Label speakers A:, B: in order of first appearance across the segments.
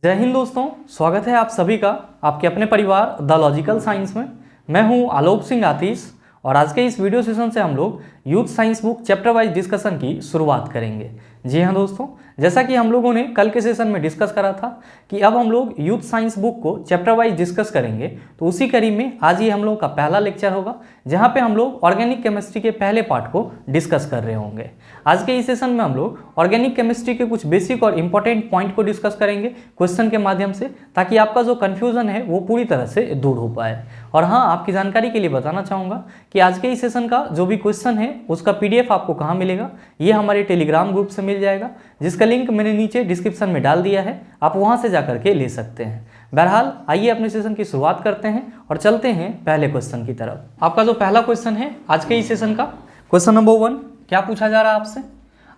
A: जय हिंद दोस्तों, स्वागत है आप सभी का आपके अपने परिवार द लॉजिकल साइंस में। मैं हूं आलोक सिंह आतिश और आज के इस वीडियो सेशन से हम लोग youth science book chapter wise discussion की शुरुआत करेंगे। जी हाँ दोस्तों, जैसा कि हम लोगों ने कल के सेशन में डिस्कस करा था कि अब हम लोग यूथ साइंस बुक को चैप्टर वाइज डिस्कस करेंगे, तो उसी कड़ी में आज ये हम लोग का पहला लेक्चर होगा जहाँ पे हम लोग ऑर्गेनिक केमिस्ट्री के पहले पार्ट को डिस्कस कर रहे होंगे। आज के इस सेशन में हम लोग ऑर्गेनिक केमिस्ट्री के कुछ बेसिक और इंपॉर्टेंट पॉइंट को डिस्कस करेंगे क्वेश्चन के माध्यम से, ताकि आपका जो कन्फ्यूजन है वो पूरी तरह से दूर हो पाए। और हाँ, आपकी जानकारी के लिए बताना चाहूँगा कि आज के इस सेशन का जो भी क्वेश्चन है उसका PDF आपको कहाँ मिलेगा, ये हमारे टेलीग्राम ग्रुप से मिल जाएगा, जिसका लिंक मैंने नीचे डिस्क्रिप्शन में डाल दिया है, आप वहाँ से जा करके ले सकते हैं। बहरहाल आइए अपने सेशन की शुरुआत करते हैं और चलते हैं पहले क्वेश्चन की तरफ। आपका जो पहला क्वेश्चन है आज के इस सेशन का, क्वेश्चन नंबर 1, क्या पूछा जा रहा है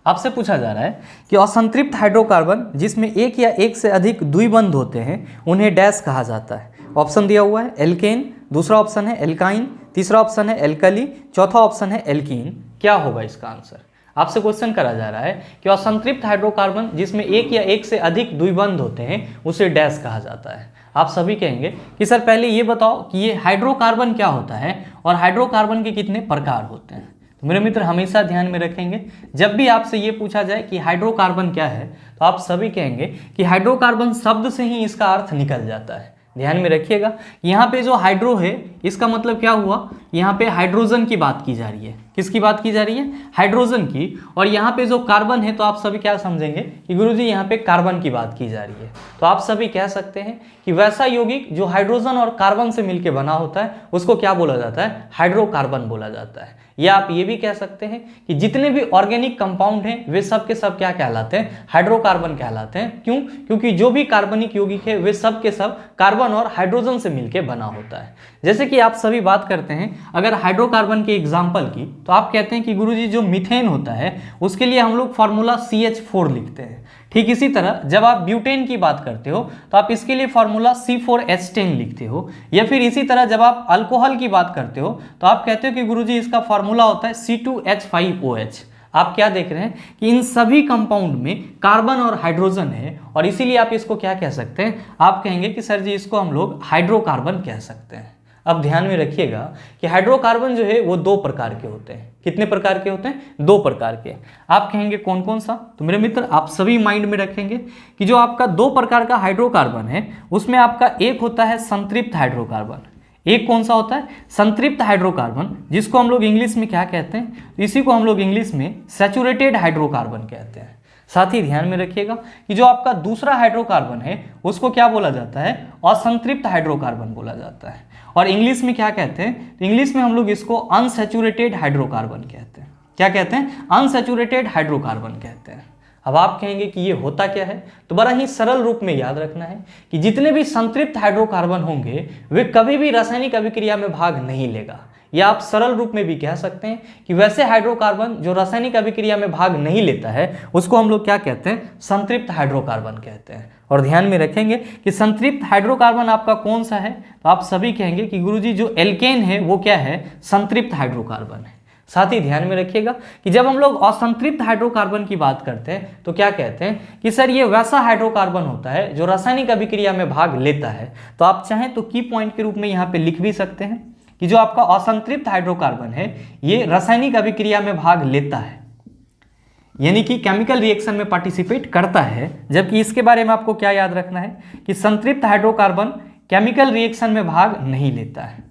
A: आपसे पूछा जा रहा है कि असंतृप्त हाइड्रोकार्बन जिसमें एक या एक से अधिक द्विबंध होते हैं उन्हें डैश कहा जाता है। ऑप्शन दिया हुआ है एल्केन, दूसरा ऑप्शन है एल्काइन, तीसरा ऑप्शन है एल्कली, चौथा ऑप्शन है एल्कीन। क्या होगा इसका आंसर? आपसे क्वेश्चन करा जा रहा है कि असंतृप्त हाइड्रोकार्बन जिसमें एक या एक से अधिक द्विबंध होते हैं उसे डैश कहा जाता है। आप सभी कहेंगे कि सर पहले ये बताओ कि ये हाइड्रोकार्बन क्या होता है और हाइड्रोकार्बन के कितने प्रकार होते हैं। तो मेरे मित्र हमेशा ध्यान में रखेंगे, जब भी आपसे ये पूछा जाए कि हाइड्रोकार्बन क्या है तो आप सभी कहेंगे कि हाइड्रोकार्बन शब्द से ही इसका अर्थ निकल जाता है। ध्यान में रखिएगा, यहाँ पे जो हाइड्रो है इसका मतलब क्या हुआ, यहाँ पे हाइड्रोजन की बात की जा रही है। किसकी बात की जा रही है? हाइड्रोजन की। और यहाँ पे जो कार्बन है तो आप सभी क्या समझेंगे कि गुरुजी यहाँ पे कार्बन की बात की जा रही है। तो आप सभी कह सकते हैं कि वैसा यौगिक जो हाइड्रोजन और कार्बन से मिलकर बना होता है उसको क्या बोला जाता है? हाइड्रोकार्बन बोला जाता है। या आप ये भी कह सकते हैं कि जितने भी ऑर्गेनिक कंपाउंड हैं वे सब के सब क्या कहलाते हैं? हाइड्रोकार्बन कहलाते हैं। क्यों? क्योंकि जो भी कार्बनिक यौगिक है वे सब के सब कार्बन और हाइड्रोजन से मिलकर बना होता है। जैसे कि आप सभी बात करते हैं अगर हाइड्रोकार्बन के एग्जाम्पल की, तो आप कहते हैं कि गुरुजी जो मीथेन होता है उसके लिए हम लोग फार्मूला CH4 लिखते हैं। ठीक इसी तरह जब आप ब्यूटेन की बात करते हो तो आप इसके लिए फार्मूला C4H10 लिखते हो। या फिर इसी तरह जब आप अल्कोहल की बात करते हो तो आप कहते हो कि गुरुजी इसका फार्मूला होता है C2H5OH। आप क्या देख रहे हैं कि इन सभी कंपाउंड में कार्बन और हाइड्रोजन है और इसीलिए आप इसको क्या कह सकते हैं? आप कहेंगे कि सर जी इसको हम लोग हाइड्रोकार्बन कह सकते हैं। अब ध्यान में रखिएगा कि हाइड्रोकार्बन जो है वो 2 प्रकार के होते हैं। कितने प्रकार के होते हैं? 2 प्रकार के। आप कहेंगे कौन कौन सा? तो मेरे मित्र आप सभी माइंड में रखेंगे कि जो आपका 2 प्रकार का हाइड्रोकार्बन है उसमें आपका एक होता है संतृप्त हाइड्रोकार्बन। एक कौन सा होता है? संतृप्त हाइड्रोकार्बन, जिसको हम लोग इंग्लिश में क्या कहते हैं? इसी को हम लोग इंग्लिश में सैचुरेटेड हाइड्रोकार्बन कहते हैं। साथ ही ध्यान में रखिएगा कि जो आपका दूसरा हाइड्रोकार्बन है उसको क्या बोला जाता है? असंतृप्त हाइड्रोकार्बन बोला जाता है। और इंग्लिश में क्या कहते हैं? तो इंग्लिश में हम लोग इसको अनसैचुरेटेड हाइड्रोकार्बन कहते हैं। क्या कहते हैं? अनसैचुरेटेड हाइड्रोकार्बन कहते हैं। अब आप कहेंगे कि ये होता क्या है? तो बड़ा ही सरल रूप में याद रखना है कि जितने भी संतृप्त हाइड्रोकार्बन होंगे वे कभी भी रासायनिक अभिक्रिया में भाग नहीं लेगा। या आप सरल रूप में भी कह सकते हैं कि वैसे हाइड्रोकार्बन जो रासायनिक अभिक्रिया में भाग नहीं लेता है उसको हम लोग क्या कहते हैं? संतृप्त हाइड्रोकार्बन कहते हैं। और ध्यान में रखेंगे कि संतृप्त हाइड्रोकार्बन आपका कौन सा है? तो आप सभी कहेंगे कि गुरुजी जो एल्केन है वो क्या है? संतृप्त हाइड्रोकार्बन है। साथ ही ध्यान में रखिएगा कि जब हम लोग असंतृप्त हाइड्रोकार्बन की बात करते हैं तो क्या कहते हैं कि सर ये वैसा हाइड्रोकार्बन होता है जो रासायनिक अभिक्रिया में भाग लेता है। तो आप चाहें तो की पॉइंट के रूप में यहाँ पे लिख भी सकते हैं कि जो आपका असंतृप्त हाइड्रोकार्बन है ये रासायनिक अभिक्रिया में भाग लेता है, यानी कि केमिकल रिएक्शन में पार्टिसिपेट करता है। जबकि इसके बारे में आपको क्या याद रखना है कि संतृप्त हाइड्रोकार्बन केमिकल रिएक्शन में भाग नहीं लेता है।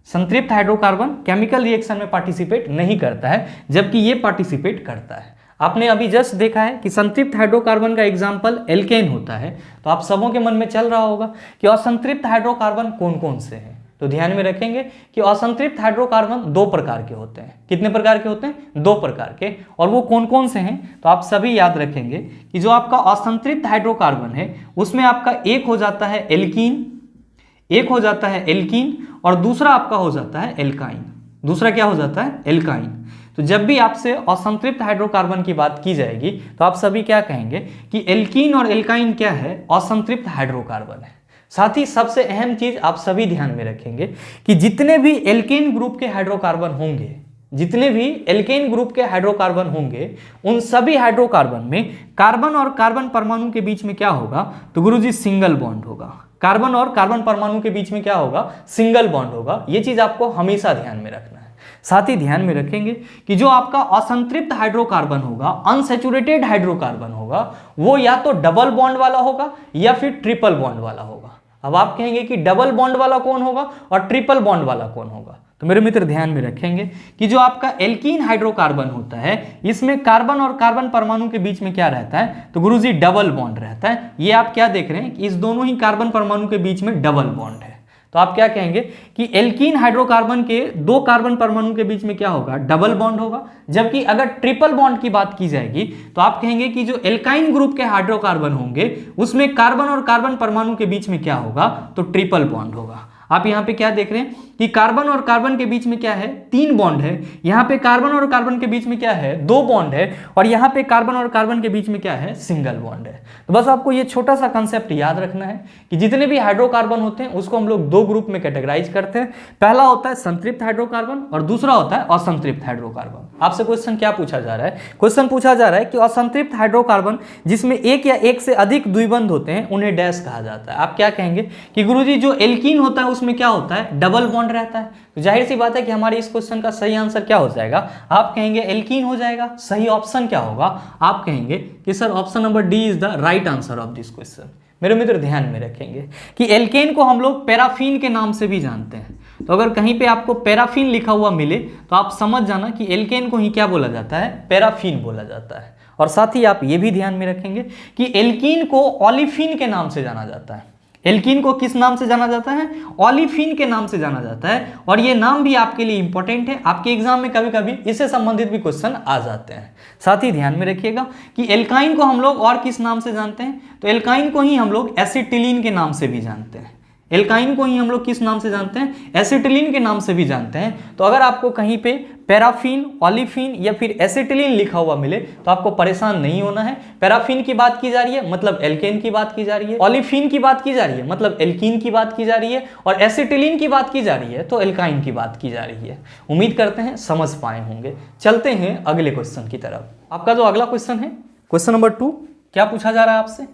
A: संतृप्त हाइड्रोकार्बन केमिकल रिएक्शन में पार्टिसिपेट नहीं करता है, जबकि ये पार्टिसिपेट करता है। आपने अभी जस्ट देखा है कि संतृप्त हाइड्रोकार्बन का एग्जाम्पल एल्केन होता है। तो आप सबों के मन में चल रहा होगा कि असंतृप्त हाइड्रोकार्बन कौन कौन से हैं। तो ध्यान में रखेंगे कि असंतृप्त हाइड्रोकार्बन 2 प्रकार के होते हैं। कितने प्रकार के होते हैं? 2 प्रकार के। और वो कौन कौन से हैं? तो आप सभी याद रखेंगे कि जो आपका असंतृप्त हाइड्रोकार्बन है उसमें आपका एक हो जाता है एल्कीन, एक हो जाता है एल्कीन और दूसरा आपका हो जाता है एल्काइन। दूसरा क्या हो जाता है? एल्काइन। तो जब भी आपसे असंतृप्त हाइड्रोकार्बन की बात की जाएगी तो आप सभी क्या कहेंगे कि एल्कीन और एल्काइन क्या है? असंतृप्त हाइड्रोकार्बन है। साथ ही सबसे अहम चीज आप सभी ध्यान में रखेंगे कि जितने भी एल्केन ग्रुप के हाइड्रोकार्बन होंगे जितने भी एल्केन ग्रुप के हाइड्रोकार्बन होंगे उन सभी हाइड्रोकार्बन में कार्बन और कार्बन परमाणु के बीच में क्या होगा, तो गुरुजी सिंगल बॉन्ड होगा। कार्बन और कार्बन परमाणु के बीच में क्या होगा, सिंगल बॉन्ड होगा। ये चीज आपको हमेशा ध्यान में रखना है। साथ ही ध्यान में रखेंगे कि जो आपका असंतृप्त हाइड्रोकार्बन होगा, अनसैचुरेटेड हाइड्रोकार्बन होगा, वो या तो डबल बॉन्ड वाला होगा या फिर ट्रिपल बॉन्ड वाला होगा। अब आप कहेंगे कि डबल बॉन्ड वाला कौन होगा और ट्रिपल बॉन्ड वाला कौन होगा, तो मेरे मित्र ध्यान में रखेंगे कि जो आपका एल्कीन हाइड्रोकार्बन होता है इसमें कार्बन और कार्बन परमाणु के बीच में क्या रहता है, तो गुरुजी डबल बॉन्ड रहता है। ये आप क्या देख रहे हैं कि इस दोनों ही कार्बन परमाणु के बीच में डबल बॉन्ड है। तो आप क्या कहेंगे कि एल्कीन हाइड्रोकार्बन के दो कार्बन परमाणु के बीच में क्या होगा, डबल बॉन्ड होगा। जबकि अगर ट्रिपल बॉन्ड की बात की जाएगी तो आप कहेंगे कि जो एल्काइन ग्रुप के हाइड्रोकार्बन होंगे उसमें कार्बन और कार्बन परमाणु के बीच में क्या होगा, तो ट्रिपल बॉन्ड होगा। आप यहाँ पे क्या देख रहे हैं कि कार्बन और कार्बन के बीच में क्या है, 3 बॉन्ड है। यहाँ पे कार्बन और कार्बन के बीच में क्या है, 2 बॉन्ड है। और यहाँ पे कार्बन और कार्बन के बीच में क्या है, सिंगल बॉन्ड है। तो बस आपको ये छोटा सा कंसेप्ट याद रखना है कि जितने भी हाइड्रोकार्बन होते हैं उसको हम लोग 2 ग्रुप में कैटेगराइज करते हैं। पहला होता है संतृप्त हाइड्रोकार्बन और दूसरा होता है असंतृप्त हाइड्रोकार्बन। आपसे क्वेश्चन क्या पूछा जा रहा है, क्वेश्चन पूछा जा रहा है कि असंतृप्त हाइड्रोकार्बन जिसमें एक या एक से अधिक द्विबंध होते हैं उन्हें डैश कहा जाता है। आप क्या कहेंगे कि गुरुजी जो एल्कीन होता है उसमें क्या होता है, डबल बॉन्ड रहता है। तो जाहिर सी बात है कि हमारे इस क्वेश्चन का सही आंसर क्या हो जाएगा, आप कहेंगे एल्कीन हो जाएगा। सही ऑप्शन क्या होगा, आप कहेंगे कि sir option number D is the right answer of this question. मेरे मित्र ध्यान में रखेंगे कि एल्केन को हम लोग पैराफीन के नाम से भी जानते हैं। तो अगर कहीं पे आपको पैराफीन लिखा हुआ मिले तो आप समझ जाना कि एल्केन को ही क्या बोला जाता है, पैराफीन बोला जाता है। और साथ ही आप ये भी ध्यान में रखेंगे कि एल्कीन को ओलिफिन के नाम से जाना जाता है। एल्कीन को किस नाम से जाना जाता है, ओलिफिन के नाम से जाना जाता है। और ये नाम भी आपके लिए इंपॉर्टेंट है, आपके एग्जाम में कभी कभी इससे संबंधित भी क्वेश्चन आ जाते हैं। साथ ही ध्यान में रखिएगा कि एल्काइन को हम लोग और किस नाम से जानते हैं, तो एल्काइन को ही हम लोग एसिटिलीन के नाम से भी जानते हैं। एल्काइन को ही हम लोग किस नाम से जानते हैं, एसिटिलीन के नाम से भी जानते हैं। तो अगर आपको कहीं पे पैराफिन, ओलिफिन या फिर एसिटिलीन लिखा हुआ मिले तो आपको परेशान नहीं होना है। पैराफिन की बात की जा रही है मतलब एल्केन की बात की जा रही है, ओलिफिन की बात की जा रही है मतलब एल्कीन की बात की जा रही है, और एसिटिलीन की बात की जा रही है तो एल्काइन की बात की जा रही है। उम्मीद करते हैं समझ पाए होंगे। चलते हैं अगले क्वेश्चन की तरफ। आपका जो अगला क्वेश्चन है, क्वेश्चन नंबर 2, क्या पूछा जा रहा है आपसे?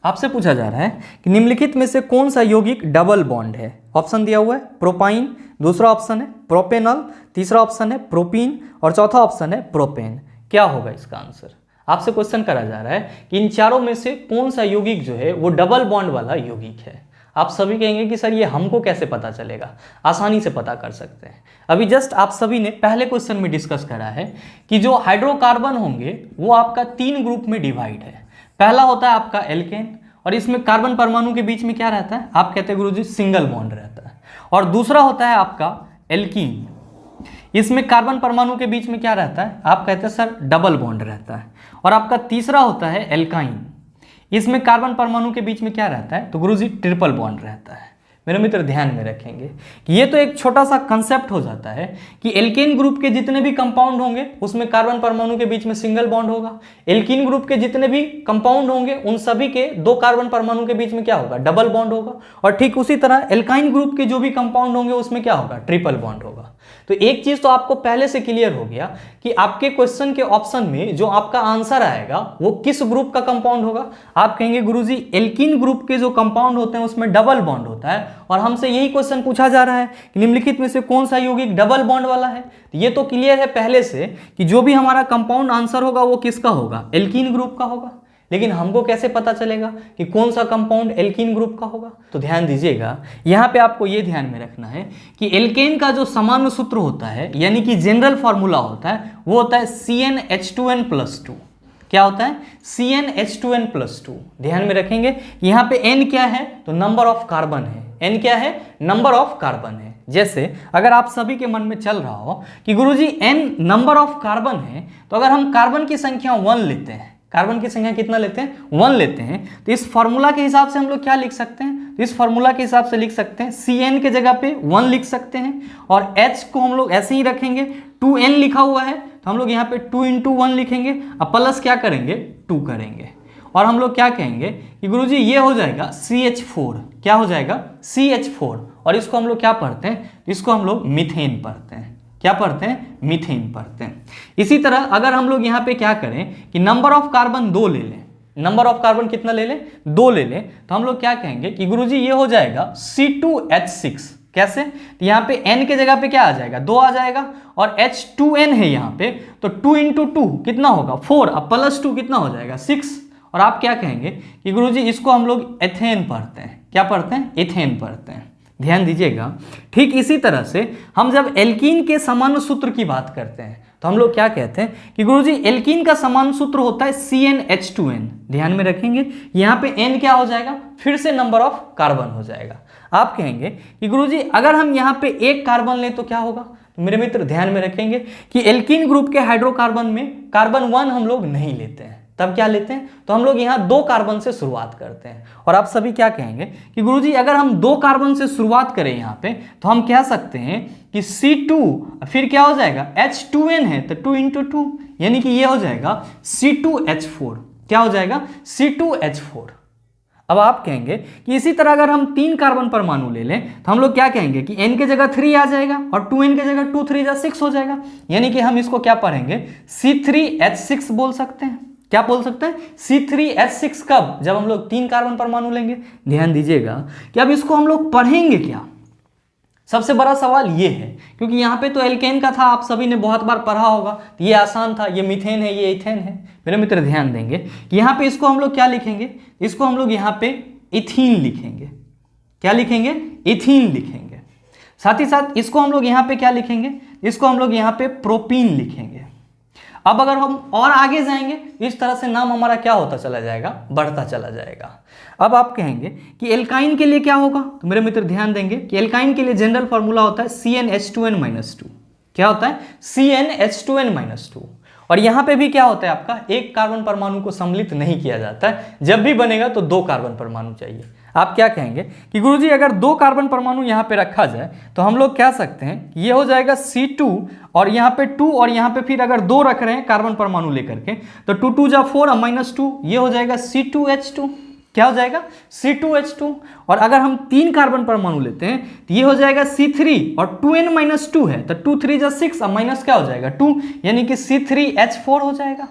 A: आपसे पूछा जा रहा है कि निम्नलिखित में से कौन सा यौगिक डबल बॉन्ड है। ऑप्शन दिया हुआ है प्रोपाइन, दूसरा ऑप्शन है प्रोपेनॉल, तीसरा ऑप्शन है प्रोपीन और चौथा ऑप्शन है प्रोपेन। क्या होगा इसका आंसर? आपसे क्वेश्चन करा जा रहा है कि इन चारों में से कौन सा यौगिक जो है वो डबल बॉन्ड वाला यौगिक है। आप सभी कहेंगे कि सर ये हमको कैसे पता चलेगा? आसानी से पता कर सकते हैं। अभी जस्ट आप सभी ने पहले क्वेश्चन में डिस्कस करा है कि जो हाइड्रोकार्बन होंगे वो आपका 3 ग्रुप में डिवाइड है। पहला होता है आपका एल्केन और इसमें कार्बन परमाणु के बीच में क्या रहता है, आप कहते हैं गुरुजी सिंगल बॉन्ड रहता है। और दूसरा होता है आपका एल्कीन, इसमें कार्बन परमाणु के बीच में क्या रहता है, आप कहते हैं सर डबल बॉन्ड रहता है। और आपका तीसरा होता है एल्काइन, इसमें कार्बन परमाणु के बीच में क्या रहता है, तो गुरुजी ट्रिपल बॉन्ड रहता है। मेरे मित्र ध्यान में रखेंगे कि ये तो एक छोटा सा कंसेप्ट हो जाता है कि एल्केन ग्रुप के जितने भी कंपाउंड होंगे उसमें कार्बन परमाणु के बीच में सिंगल बॉन्ड होगा। एल्कीन ग्रुप के जितने भी कंपाउंड होंगे उन सभी के 2 कार्बन परमाणु के बीच में क्या होगा, डबल बॉन्ड होगा। और ठीक उसी तरह एल्काइन ग्रुप के जो भी कंपाउंड होंगे उसमें क्या होगा, ट्रिपल बॉन्ड होगा। तो एक चीज तो आपको पहले से क्लियर हो गया कि आपके क्वेश्चन के ऑप्शन में जो आपका आंसर आएगा वो किस ग्रुप का कंपाउंड होगा। आप कहेंगे गुरुजी एल्कीन ग्रुप के जो कंपाउंड होते हैं उसमें डबल बॉन्ड होता है और हमसे यही क्वेश्चन पूछा जा रहा है कि निम्नलिखित में से कौन सा यौगिक डबल बॉन्ड वाला है। तो ये तो क्लियर है पहले से कि जो भी हमारा कंपाउंड आंसर होगा वो किसका होगा, एल्कीन ग्रुप का होगा। लेकिन हमको कैसे पता चलेगा कि कौन सा कंपाउंड एल्कीन ग्रुप का होगा? तो ध्यान दीजिएगा, यहाँ पे आपको ये ध्यान में रखना है कि एल्केन का जो सामान्य सूत्र होता है यानी कि जनरल फॉर्मूला होता है वो होता है CnH2n+2। क्या होता है, CnH2n+2। ध्यान में रखेंगे यहाँ पे n क्या है, तो नंबर ऑफ कार्बन है। n क्या है, नंबर ऑफ कार्बन है। जैसे अगर आप सभी के मन में चल रहा हो कि गुरुजी n नंबर ऑफ कार्बन है, तो अगर हम कार्बन की संख्या 1 लेते हैं, कार्बन की संख्या कितना लेते हैं, 1 लेते हैं, तो इस फॉर्मूला के हिसाब से हम लोग क्या लिख सकते हैं, तो इस फॉर्मूला के हिसाब से लिख सकते हैं Cn के जगह पे 1 लिख सकते हैं और H को हम लोग ऐसे ही रखेंगे। 2n लिखा हुआ है तो हम लोग यहाँ पे 2 × 1 लिखेंगे, अब प्लस क्या करेंगे, 2 करेंगे। और हम लोग क्या कहेंगे कि गुरुजी ये हो जाएगा CH4। क्या हो जाएगा, CH4। और इसको हम लोग क्या पढ़ते हैं, इसको हम लोग मीथेन पढ़ते हैं। क्या पढ़ते हैं, मीथेन पढ़ते हैं। इसी तरह अगर हम लोग यहाँ पे क्या करें कि नंबर ऑफ कार्बन 2 ले लें, नंबर ऑफ कार्बन कितना ले लें, 2 ले लें, तो हम लोग क्या कहेंगे कि गुरुजी ये हो जाएगा C2H6। कैसे, तो यहाँ पे N के जगह पे क्या आ जाएगा, 2 आ जाएगा, और H2N है यहाँ पे, तो 2 × 2 कितना होगा 4, अब +2 कितना हो जाएगा 6। और आप क्या कहेंगे कि गुरुजी इसको हम लोग एथेन पढ़ते हैं। क्या पढ़ते हैं, एथेन पढ़ते हैं। ध्यान दीजिएगा। ठीक इसी तरह से हम जब एल्कीन के समान सूत्र की बात करते हैं तो हम लोग क्या कहते हैं कि गुरुजी एल्कीन का समान सूत्र होता है CnH2n। ध्यान में रखेंगे, यहाँ पे N क्या हो जाएगा, फिर से नंबर ऑफ कार्बन हो जाएगा। आप कहेंगे कि गुरुजी अगर हम यहाँ पे एक कार्बन लें तो क्या होगा, तो मेरे मित्र ध्यान में रखेंगे कि एल्कीन ग्रुप के हाइड्रोकार्बन में कार्बन 1 हम लोग नहीं लेते हैं, तब क्या लेते हैं, तो हम लोग यहाँ 2 कार्बन से शुरुआत करते हैं। और आप सभी क्या कहेंगे कि गुरुजी अगर हम 2 कार्बन से शुरुआत करें यहाँ पे, तो हम कह सकते हैं कि C2 फिर क्या हो जाएगा, H2N है तो 2 × 2, यानी कि ये हो जाएगा C2H4। क्या हो जाएगा, C2H4। अब आप कहेंगे कि इसी तरह अगर हम 3 कार्बन परमाणु ले लें तो हम लोग क्या कहेंगे कि N के जगह 3 आ जाएगा और 2N के जगह 2 3 6 हो जाएगा, यानी कि हम इसको क्या पढ़ेंगे, C3H6 बोल सकते हैं। क्या बोल सकते हैं, C3H6। कब, जब हम लोग 3 कार्बन परमाणु लेंगे। ध्यान दीजिएगा कि अब इसको हम लोग पढ़ेंगे क्या, सबसे बड़ा सवाल ये है, क्योंकि यहाँ पे तो एल्केन का था, आप सभी ने बहुत बार पढ़ा होगा, तो ये आसान था, ये मीथेन है, ये इथेन है। मेरे मित्र ध्यान देंगे कि यहाँ पे इसको हम लोग क्या लिखेंगे, इसको हम लोग यहाँ पे इथीन लिखेंगे। क्या लिखेंगे, इथीन लिखेंगे। साथ ही साथ इसको हम लोग यहाँ पे क्या लिखेंगे, इसको हम लोग यहाँ पे प्रोपीन लिखेंगे। अब अगर हम और आगे जाएंगे इस तरह से नाम हमारा क्या होता चला जाएगा, बढ़ता चला जाएगा। अब आप कहेंगे कि एल्काइन के लिए क्या होगा, तो मेरे मित्र ध्यान देंगे कि एल्काइन के लिए जनरल फॉर्मूला होता है CnH2n-2। क्या होता है, CnH2n-2। और यहाँ पे भी क्या होता है आपका, एक कार्बन परमाणु को सम्मिलित नहीं किया जाता है, जब भी बनेगा तो 2 कार्बन परमाणु चाहिए। आप क्या कहेंगे कि गुरुजी अगर 2 कार्बन परमाणु यहाँ पे रखा जाए तो हम लोग कह सकते हैं ये हो जाएगा C2, और यहाँ पे 2, और यहाँ पे फिर अगर 2 रख रहे हैं कार्बन परमाणु लेकर के, तो 2 2 जा 4 -2, ये हो जाएगा C2H2। क्या हो जाएगा, C2H2। और अगर हम 3 कार्बन परमाणु लेते हैं तो ये हो जाएगा C3, और 2n-2 है तो 2 3 जा 6, अब माइनस क्या हो जाएगा 2, यानी कि C3H4 हो जाएगा।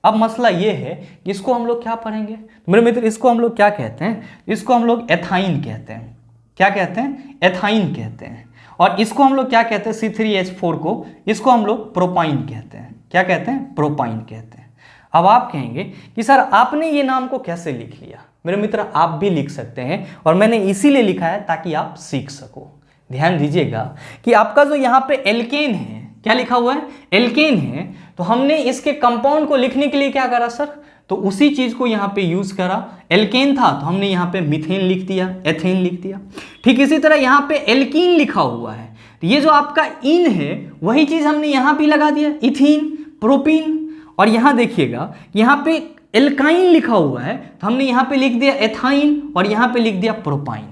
A: अब मसला ये है कि इसको हम लोग क्या पढ़ेंगे, मेरे मित्र इसको हम लोग क्या कहते हैं, इसको हम लोग एथाइन कहते हैं। क्या कहते हैं, एथाइन कहते हैं। और इसको हम लोग क्या कहते हैं, C3H4 को, इसको हम लोग प्रोपाइन कहते हैं। क्या कहते हैं, प्रोपाइन कहते हैं। अब आप कहेंगे कि सर आपने ये नाम को कैसे लिख लिया, मेरे मित्र आप भी लिख सकते हैं, और मैंने इसीलिए लिखा है ताकि आप सीख सको। ध्यान दीजिएगा कि आपका जो यहाँ पे एल्केन है, क्या लिखा हुआ है, एल्केन है, तो हमने इसके कंपाउंड को लिखने के लिए क्या करा सर, तो उसी चीज को यहाँ पे यूज करा। एल्केन था तो हमने यहाँ पे मीथेन लिख दिया, एथेन लिख दिया। ठीक इसी तरह यहाँ पे एल्कीन लिखा हुआ है, तो ये जो आपका इन है वही चीज हमने यहाँ पे लगा दिया, इथीन, प्रोपीन। और यहाँ देखिएगा यहाँ पे एल्काइन लिखा हुआ है तो हमने यहाँ पे लिख दिया एथाइन, और यहाँ पे लिख दिया प्रोपाइन।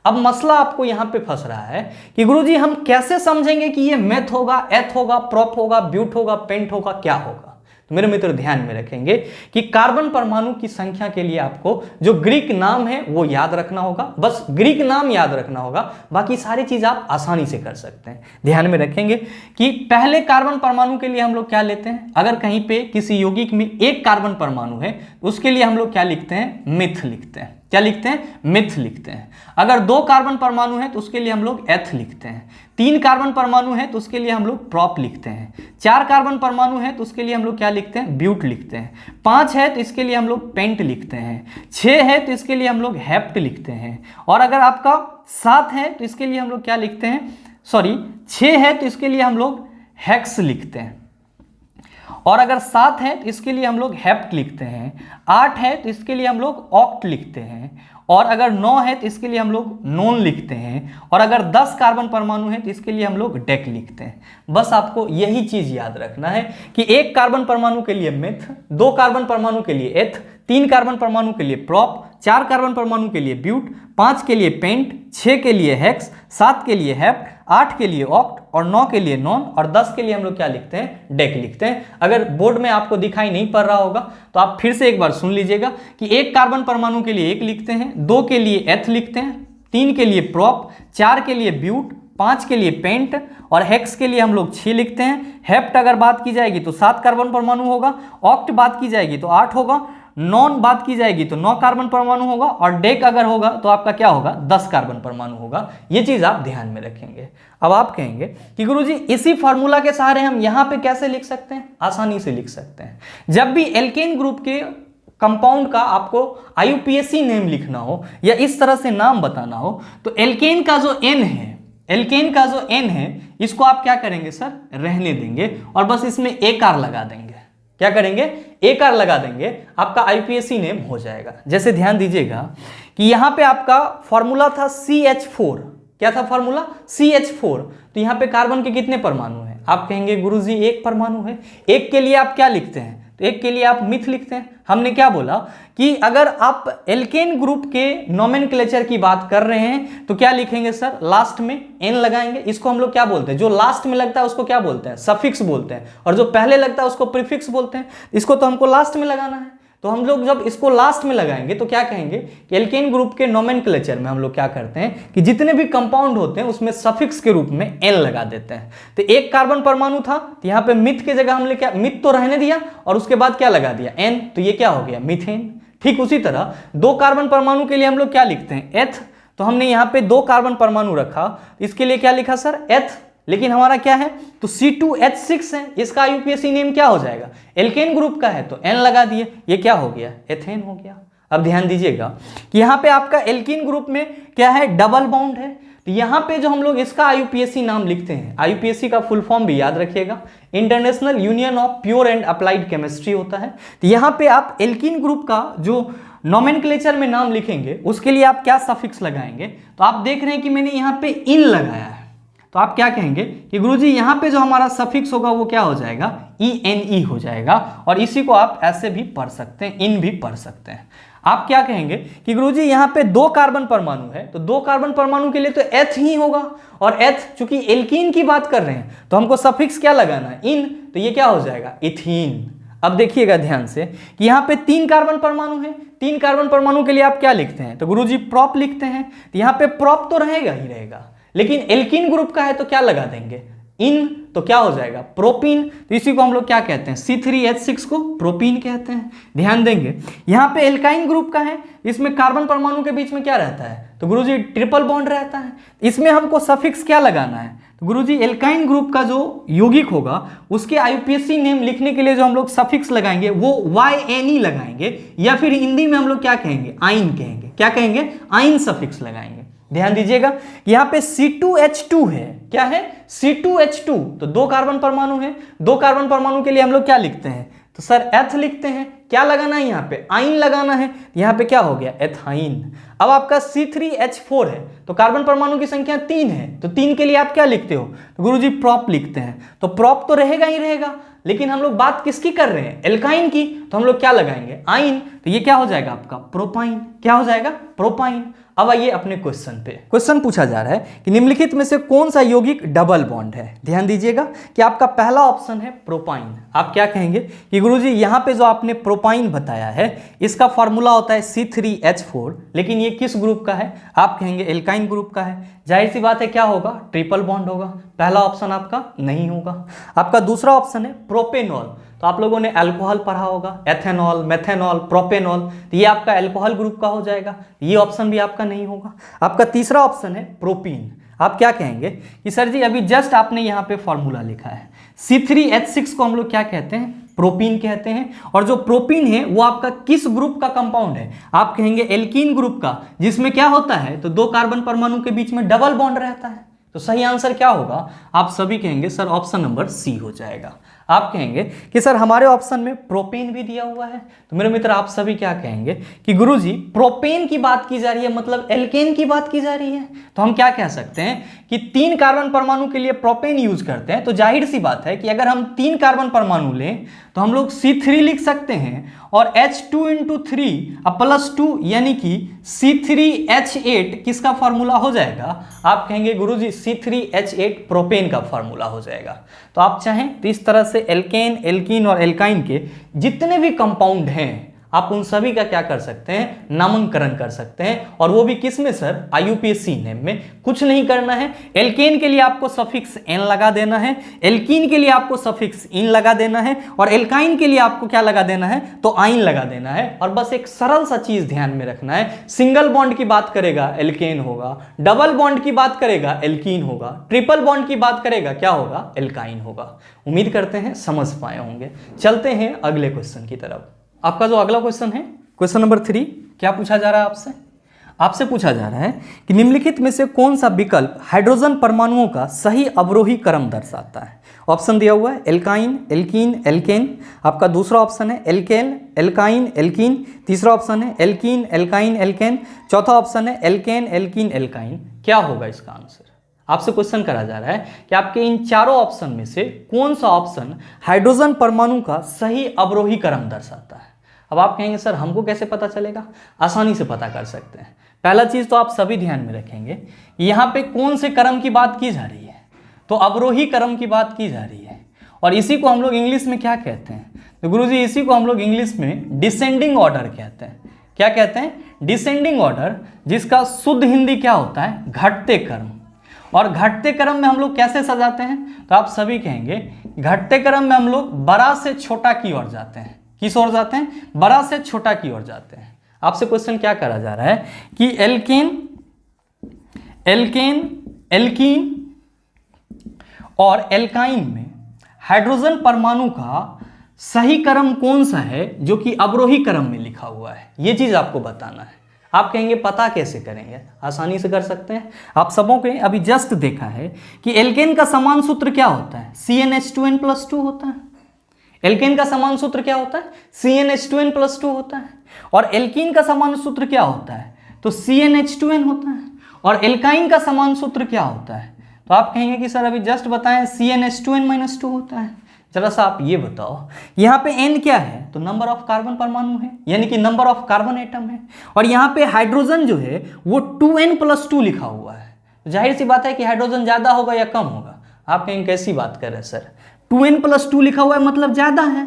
A: अब मसला आपको यहाँ पे फंस रहा है कि गुरुजी हम कैसे समझेंगे कि ये मेथ होगा, एथ होगा, प्रोप होगा, ब्यूट होगा, पेंट होगा, क्या होगा। तो मेरे मित्र ध्यान में रखेंगे कि कार्बन परमाणु की संख्या के लिए आपको जो ग्रीक नाम है वो याद रखना होगा, बस ग्रीक नाम याद रखना होगा, बाकी सारी चीज आप आसानी से कर सकते हैं। ध्यान में रखेंगे कि पहले कार्बन परमाणु के लिए हम लोग क्या लेते हैं, अगर कहीं पे किसी यौगिक में 1 कार्बन परमाणु है तो उसके लिए हम लोग क्या लिखते हैं, मिथ लिखते हैं। क्या लिखते हैं, मिथ लिखते हैं। अगर 2 कार्बन परमाणु है तो उसके लिए हम लोग एथ लिखते हैं। 3 कार्बन परमाणु है तो उसके लिए हम लोग प्रोप लिखते हैं। 4 कार्बन परमाणु है तो उसके लिए हम लोग क्या लिखते हैं, ब्यूट लिखते हैं। 5 है तो इसके लिए हम लोग पेंट लिखते हैं। 6 है तो इसके लिए हम लोग हेप्ट लिखते हैं। और अगर आपका 7 है तो इसके लिए हम लोग क्या लिखते हैं, 6 है तो इसके लिए हम लोग हेक्स लिखते हैं। और अगर 7 है तो इसके लिए हम लोग हेप्ट लिखते हैं। 8 है तो इसके लिए हम लोग ऑक्ट लिखते हैं। और अगर 9 है तो इसके लिए हम लोग नोन लिखते हैं। और अगर 10 कार्बन परमाणु है तो इसके लिए हम लोग डेक लिखते हैं। बस आपको यही चीज याद रखना है कि 1 कार्बन परमाणु के लिए मिथ, 2 कार्बन परमाणु के लिए एथ, 3 कार्बन परमाणु के लिए प्रोप, 4 कार्बन परमाणु के लिए ब्यूट, 5 के लिए पेंट, 6 के लिए हेक्स, 7 के लिए हेप्ट, 8 के लिए ऑक्ट, और 9 के लिए नॉन, और 10 के लिए हम लोग क्या लिखते हैं, डेक लिखते हैं। अगर बोर्ड में आपको दिखाई नहीं पड़ रहा होगा तो आप फिर से एक बार सुन लीजिएगा कि 1 कार्बन परमाणु के लिए 1 लिखते हैं, 2 के लिए एथ लिखते हैं, 3 के लिए प्रोप, 4 के लिए ब्यूट, 5 के लिए पेंट और हेक्स के लिए हम लोग 6 लिखते हैं। हेप्ट अगर बात की जाएगी तो 7 कार्बन परमाणु होगा, ऑक्ट बात की जाएगी तो 8 होगा, नॉन बात की जाएगी तो 9 कार्बन परमाणु होगा और डेक अगर होगा तो आपका क्या होगा 10 कार्बन परमाणु होगा। ये चीज आप ध्यान में रखेंगे। अब आप कहेंगे कि गुरुजी इसी फार्मूला के सहारे हम यहाँ पे कैसे लिख सकते हैं? आसानी से लिख सकते हैं। जब भी एल्केन ग्रुप के कंपाउंड का आपको IUPAC नेम लिखना हो या इस तरह से नाम बताना हो तो एल्केन का जो N है, एल्केन का जो N है इसको आप क्या करेंगे सर? रहने देंगे और बस इसमें एक आर लगा देंगे। क्या करेंगे? एक आर लगा देंगे, आपका IUPAC नेम हो जाएगा। जैसे ध्यान दीजिएगा कि यहाँ पे आपका फॉर्मूला था CH4। क्या था फॉर्मूला? CH4। तो यहाँ पे कार्बन के कितने परमाणु हैं? आप कहेंगे गुरुजी एक परमाणु है। एक के लिए आप क्या लिखते हैं? तो एक के लिए आप मिथ लिखते हैं। हमने क्या बोला कि अगर आप एल्केन ग्रुप के नोमेनक्लेचर की बात कर रहे हैं तो क्या लिखेंगे सर? लास्ट में एन लगाएंगे। इसको हम लोग क्या बोलते हैं? जो लास्ट में लगता है उसको क्या बोलते हैं? सफिक्स बोलते हैं, और जो पहले लगता है उसको प्रीफिक्स बोलते हैं। इसको तो हमको लास्ट में लगाना है, तो हम लोग जब इसको लास्ट में लगाएंगे तो क्या कहेंगे कि एल्केन ग्रुप के नोमेनक्लेचर में हम लोग क्या करते हैं कि जितने भी कंपाउंड होते हैं उसमें सफिक्स के रूप में एन लगा देते हैं। तो एक कार्बन परमाणु था तो यहाँ पे मिथ के जगह हमने क्या, मिथ तो रहने दिया और उसके बाद क्या लगा दिया? एन। तो ये क्या हो गया? मीथेन। ठीक उसी तरह 2 कार्बन परमाणु के लिए हम लोग क्या लिखते हैं? एथ। तो हमने यहाँ पे 2 कार्बन परमाणु रखा, इसके लिए क्या लिखा सर? एथ। लेकिन हमारा क्या है? तो C2H6 है, इसका IUPAC नेम क्या हो जाएगा? एल्केन ग्रुप का है तो N लगा दिए, ये क्या हो गया? एथेन हो गया। अब ध्यान दीजिएगा कि यहाँ पे आपका एल्कीन ग्रुप में क्या है? डबल बॉन्ड है। तो यहाँ पे जो हम लोग इसका IUPAC नाम लिखते हैं, IUPAC का फुल फॉर्म भी याद रखिएगा, international union of pure and applied chemistry होता है। तो यहाँ पे आप एल्कीन ग्रुप का जो नोमेनक्लेचर में नाम लिखेंगे उसके लिए आप क्या सफिक्स लगाएंगे? तो आप देख रहे हैं कि मैंने यहाँ पे इन लगाया है, तो आप क्या कहेंगे कि गुरुजी यहाँ पे जो हमारा सफिक्स होगा वो क्या हो जाएगा? ENE हो जाएगा। और इसी को आप ऐसे भी पढ़ सकते हैं, इन भी पढ़ सकते हैं। आप क्या कहेंगे कि गुरुजी यहाँ पे 2 कार्बन परमाणु है तो 2 कार्बन परमाणु के लिए तो एथ ही होगा, और एथ चूंकि एल्कीन की बात कर रहे हैं तो हमको सफिक्स क्या लगाना है? इन। तो ये क्या हो जाएगा? इथीन। अब देखिएगा ध्यान से कि यहाँ पे 3 कार्बन परमाणु है, 3 कार्बन परमाणु के लिए आप क्या लिखते हैं? तो गुरुजी प्रोप लिखते हैं। तो यहाँ पे प्रोप तो रहेगा ही रहेगा, लेकिन एल्कीन ग्रुप का है तो क्या लगा देंगे? इन। तो क्या हो जाएगा? प्रोपीन। तो इसी को हम लोग क्या कहते हैं? C3H6 को प्रोपीन कहते हैं। ध्यान देंगे यहाँ पे एल्काइन ग्रुप का है, इसमें कार्बन परमाणु के बीच में क्या रहता है? तो गुरुजी ट्रिपल बॉन्ड रहता है। इसमें हमको सफिक्स क्या लगाना है? तो गुरुजी एल्काइन ग्रुप का जो यौगिक होगा उसके IUPAC नेम लिखने के लिए जो हम लोग सफिक्स लगाएंगे वो YNE लगाएंगे, या फिर हिंदी में हम लोग क्या कहेंगे? आइन कहेंगे। क्या कहेंगे? आइन सफिक्स लगाएंगे। ध्यान दीजिएगा कि यहाँ पे C2H2 है। क्या है? C2H2। तो 2 कार्बन परमाणु है, 2 कार्बन परमाणु के लिए हम लोग क्या लिखते हैं? तो सर एथ लिखते हैं। क्या लगाना है यहाँ पे? आइन लगाना है। यहाँ पे क्या हो गया? एथाइन। अब आपका C3H4 है तो कार्बन परमाणु की संख्या 3 है, तो 3 के लिए आप क्या लिखते हो? तो गुरुजी प्रोप लिखते हैं। तो प्रोप तो रहेगा ही रहेगा, लेकिन हम लोग बात किसकी कर रहे हैं? एल्काइन की। तो हम लोग क्या लगाएंगे? आइन। तो ये क्या हो जाएगा आपका? प्रोपाइन। क्या हो जाएगा? प्रोपाइन। अब आइए अपने क्वेश्चन पे। क्वेश्चन पूछा जा रहा है कि निम्नलिखित में से कौन सा यौगिक डबल बॉन्ड है? ध्यान दीजिएगा कि आपका पहला ऑप्शन है प्रोपाइन। आप क्या कहेंगे कि गुरुजी यहाँ पे जो आपने प्रोपाइन बताया है इसका फॉर्मूला होता है C3H4, लेकिन ये किस ग्रुप का है? आप कहेंगे एल्काइन ग्रुप का है। जाहिर सी बात है क्या होगा? ट्रिपल बॉन्ड होगा। पहला ऑप्शन आपका नहीं होगा। आपका दूसरा ऑप्शन है प्रोपेनॉल। तो आप लोगों ने अल्कोहल पढ़ा होगा, एथेनॉल, मेथेनॉल, प्रोपेनॉल, तो ये आपका अल्कोहल ग्रुप का हो जाएगा। ये ऑप्शन भी आपका नहीं होगा। आपका तीसरा ऑप्शन है प्रोपीन। आप क्या कहेंगे कि सर जी अभी जस्ट आपने यहाँ पे फॉर्मूला लिखा है, C3H6 को हम लोग क्या कहते हैं? प्रोपीन कहते हैं। और जो प्रोपीन है वो आपका किस ग्रुप का कंपाउंड है? आप कहेंगे एल्कीन ग्रुप का, जिसमें क्या होता है? तो 2 कार्बन परमाणु के बीच में डबल बॉन्ड रहता है। तो सही आंसर क्या होगा? आप सभी कहेंगे सर ऑप्शन नंबर सी हो जाएगा। आप कहेंगे कि सर हमारे ऑप्शन में प्रोपेन भी दिया हुआ है। तो मेरे मित्र आप सभी क्या कहेंगे कि गुरुजी प्रोपेन की बात की जा रही है, मतलब एल्केन की बात की जा रही है। तो हम क्या कह सकते हैं कि 3 कार्बन परमाणु के लिए प्रोपेन यूज करते हैं। तो जाहिर सी बात है कि अगर हम 3 कार्बन परमाणु लें तो हम लोग C3 लिख सकते हैं और H2 × 3 +2 यानी कि C3H8 किसका फॉर्मूला हो जाएगा? आप कहेंगे गुरुजी C3H8 प्रोपेन का फॉर्मूला हो जाएगा। तो आप चाहें तो इस तरह से एल्केन, एल्कीन और एल्काइन के जितने भी कंपाउंड हैं आप उन सभी का क्या कर सकते हैं, नामकरण कर सकते हैं। और वो भी किस में सर, IUPAC नेम में। कुछ नहीं करना है, एल्केन के लिए आपको सफिक्स एन लगा देना है, एल्कीन के लिए आपको सफिक्स इन लगा देना है, और एल्काइन के लिए आपको क्या लगा देना है, तो आइन लगा देना है। और बस एक सरल सा चीज ध्यान में रखना है, सिंगल बॉन्ड की बात करेगा एल्केन होगा, डबल बॉन्ड की बात करेगा एल्कीन होगा, ट्रिपल बॉन्ड की बात करेगा क्या होगा, एल्काइन होगा। उम्मीद करते हैं समझ पाए होंगे। चलते हैं अगले क्वेश्चन की तरफ। आपका जो अगला क्वेश्चन है, क्वेश्चन नंबर 3, क्या पूछा जा रहा है आपसे? आपसे पूछा जा रहा है कि निम्नलिखित में से कौन सा विकल्प हाइड्रोजन परमाणुओं का सही अवरोही क्रम दर्शाता है? ऑप्शन दिया हुआ है एल्काइन, एल्कीन, एल्केन। आपका दूसरा ऑप्शन है एल्केन, एल्काइन, एल्कीन। तीसरा ऑप्शन है एल्कीन, एल्काइन, एल्केन। चौथा ऑप्शन है एल्केन, एल्कीन, एल्काइन। क्या होगा इसका आंसर? आपसे क्वेश्चन करा जा रहा है कि आपके इन चारों ऑप्शन में से कौन सा ऑप्शन हाइड्रोजन परमाणु का सही अवरोही क्रम दर्शाता है। अब आप कहेंगे सर हमको कैसे पता चलेगा? आसानी से पता कर सकते हैं। पहला चीज तो आप सभी ध्यान में रखेंगे, यहाँ पे कौन से क्रम की बात की जा रही है, तो अवरोही क्रम की बात की जा रही है। और इसी को हम लोग इंग्लिश में क्या कहते हैं, तो गुरुजी इसी को हम लोग इंग्लिश में डिसेंडिंग ऑर्डर कहते हैं। क्या कहते हैं? डिसेंडिंग ऑर्डर, जिसका शुद्ध हिंदी क्या होता है, घटते क्रम। और घटते क्रम में हम लोग कैसे सजाते हैं, तो आप सभी कहेंगे घटते क्रम में हम लोग बड़ा से छोटा की ओर जाते हैं। किस ओर जाते हैं? बड़ा से छोटा की ओर जाते हैं। आपसे क्वेश्चन क्या करा जा रहा है कि एल्केन, एल्केन, एल्कीन और एल्काइन में हाइड्रोजन परमाणु का सही क्रम कौन सा है जो कि अवरोही क्रम में लिखा हुआ है, ये चीज आपको बताना है। आप कहेंगे पता कैसे करेंगे? आसानी से कर सकते हैं। आप सबों के अभी जस्ट देखा है कि एल्केन का समान सूत्र क्या होता है, CnH2n+2 होता है। एल्केन का समान सूत्र क्या होता है, CnH2n+2 होता है। और एल्कीन का समान सूत्र क्या होता है, तो CnH2n होता है। और एल्काइन का समान सूत्र क्या होता है, तो आप कहेंगे कि सर अभी जस्ट बताएं CnH2n-2 होता है। जरा सा आप ये बताओ, यहाँ पे n क्या है, तो नंबर ऑफ कार्बन परमाणु है, यानी कि नंबर ऑफ कार्बन एटम है। और यहाँ पे हाइड्रोजन जो है वो 2n+2 लिखा हुआ है। जाहिर सी बात है कि हाइड्रोजन ज्यादा होगा या कम होगा। आप कहेंगे कैसी बात कर रहे हैं सर, 2n+2 लिखा हुआ है मतलब ज्यादा है।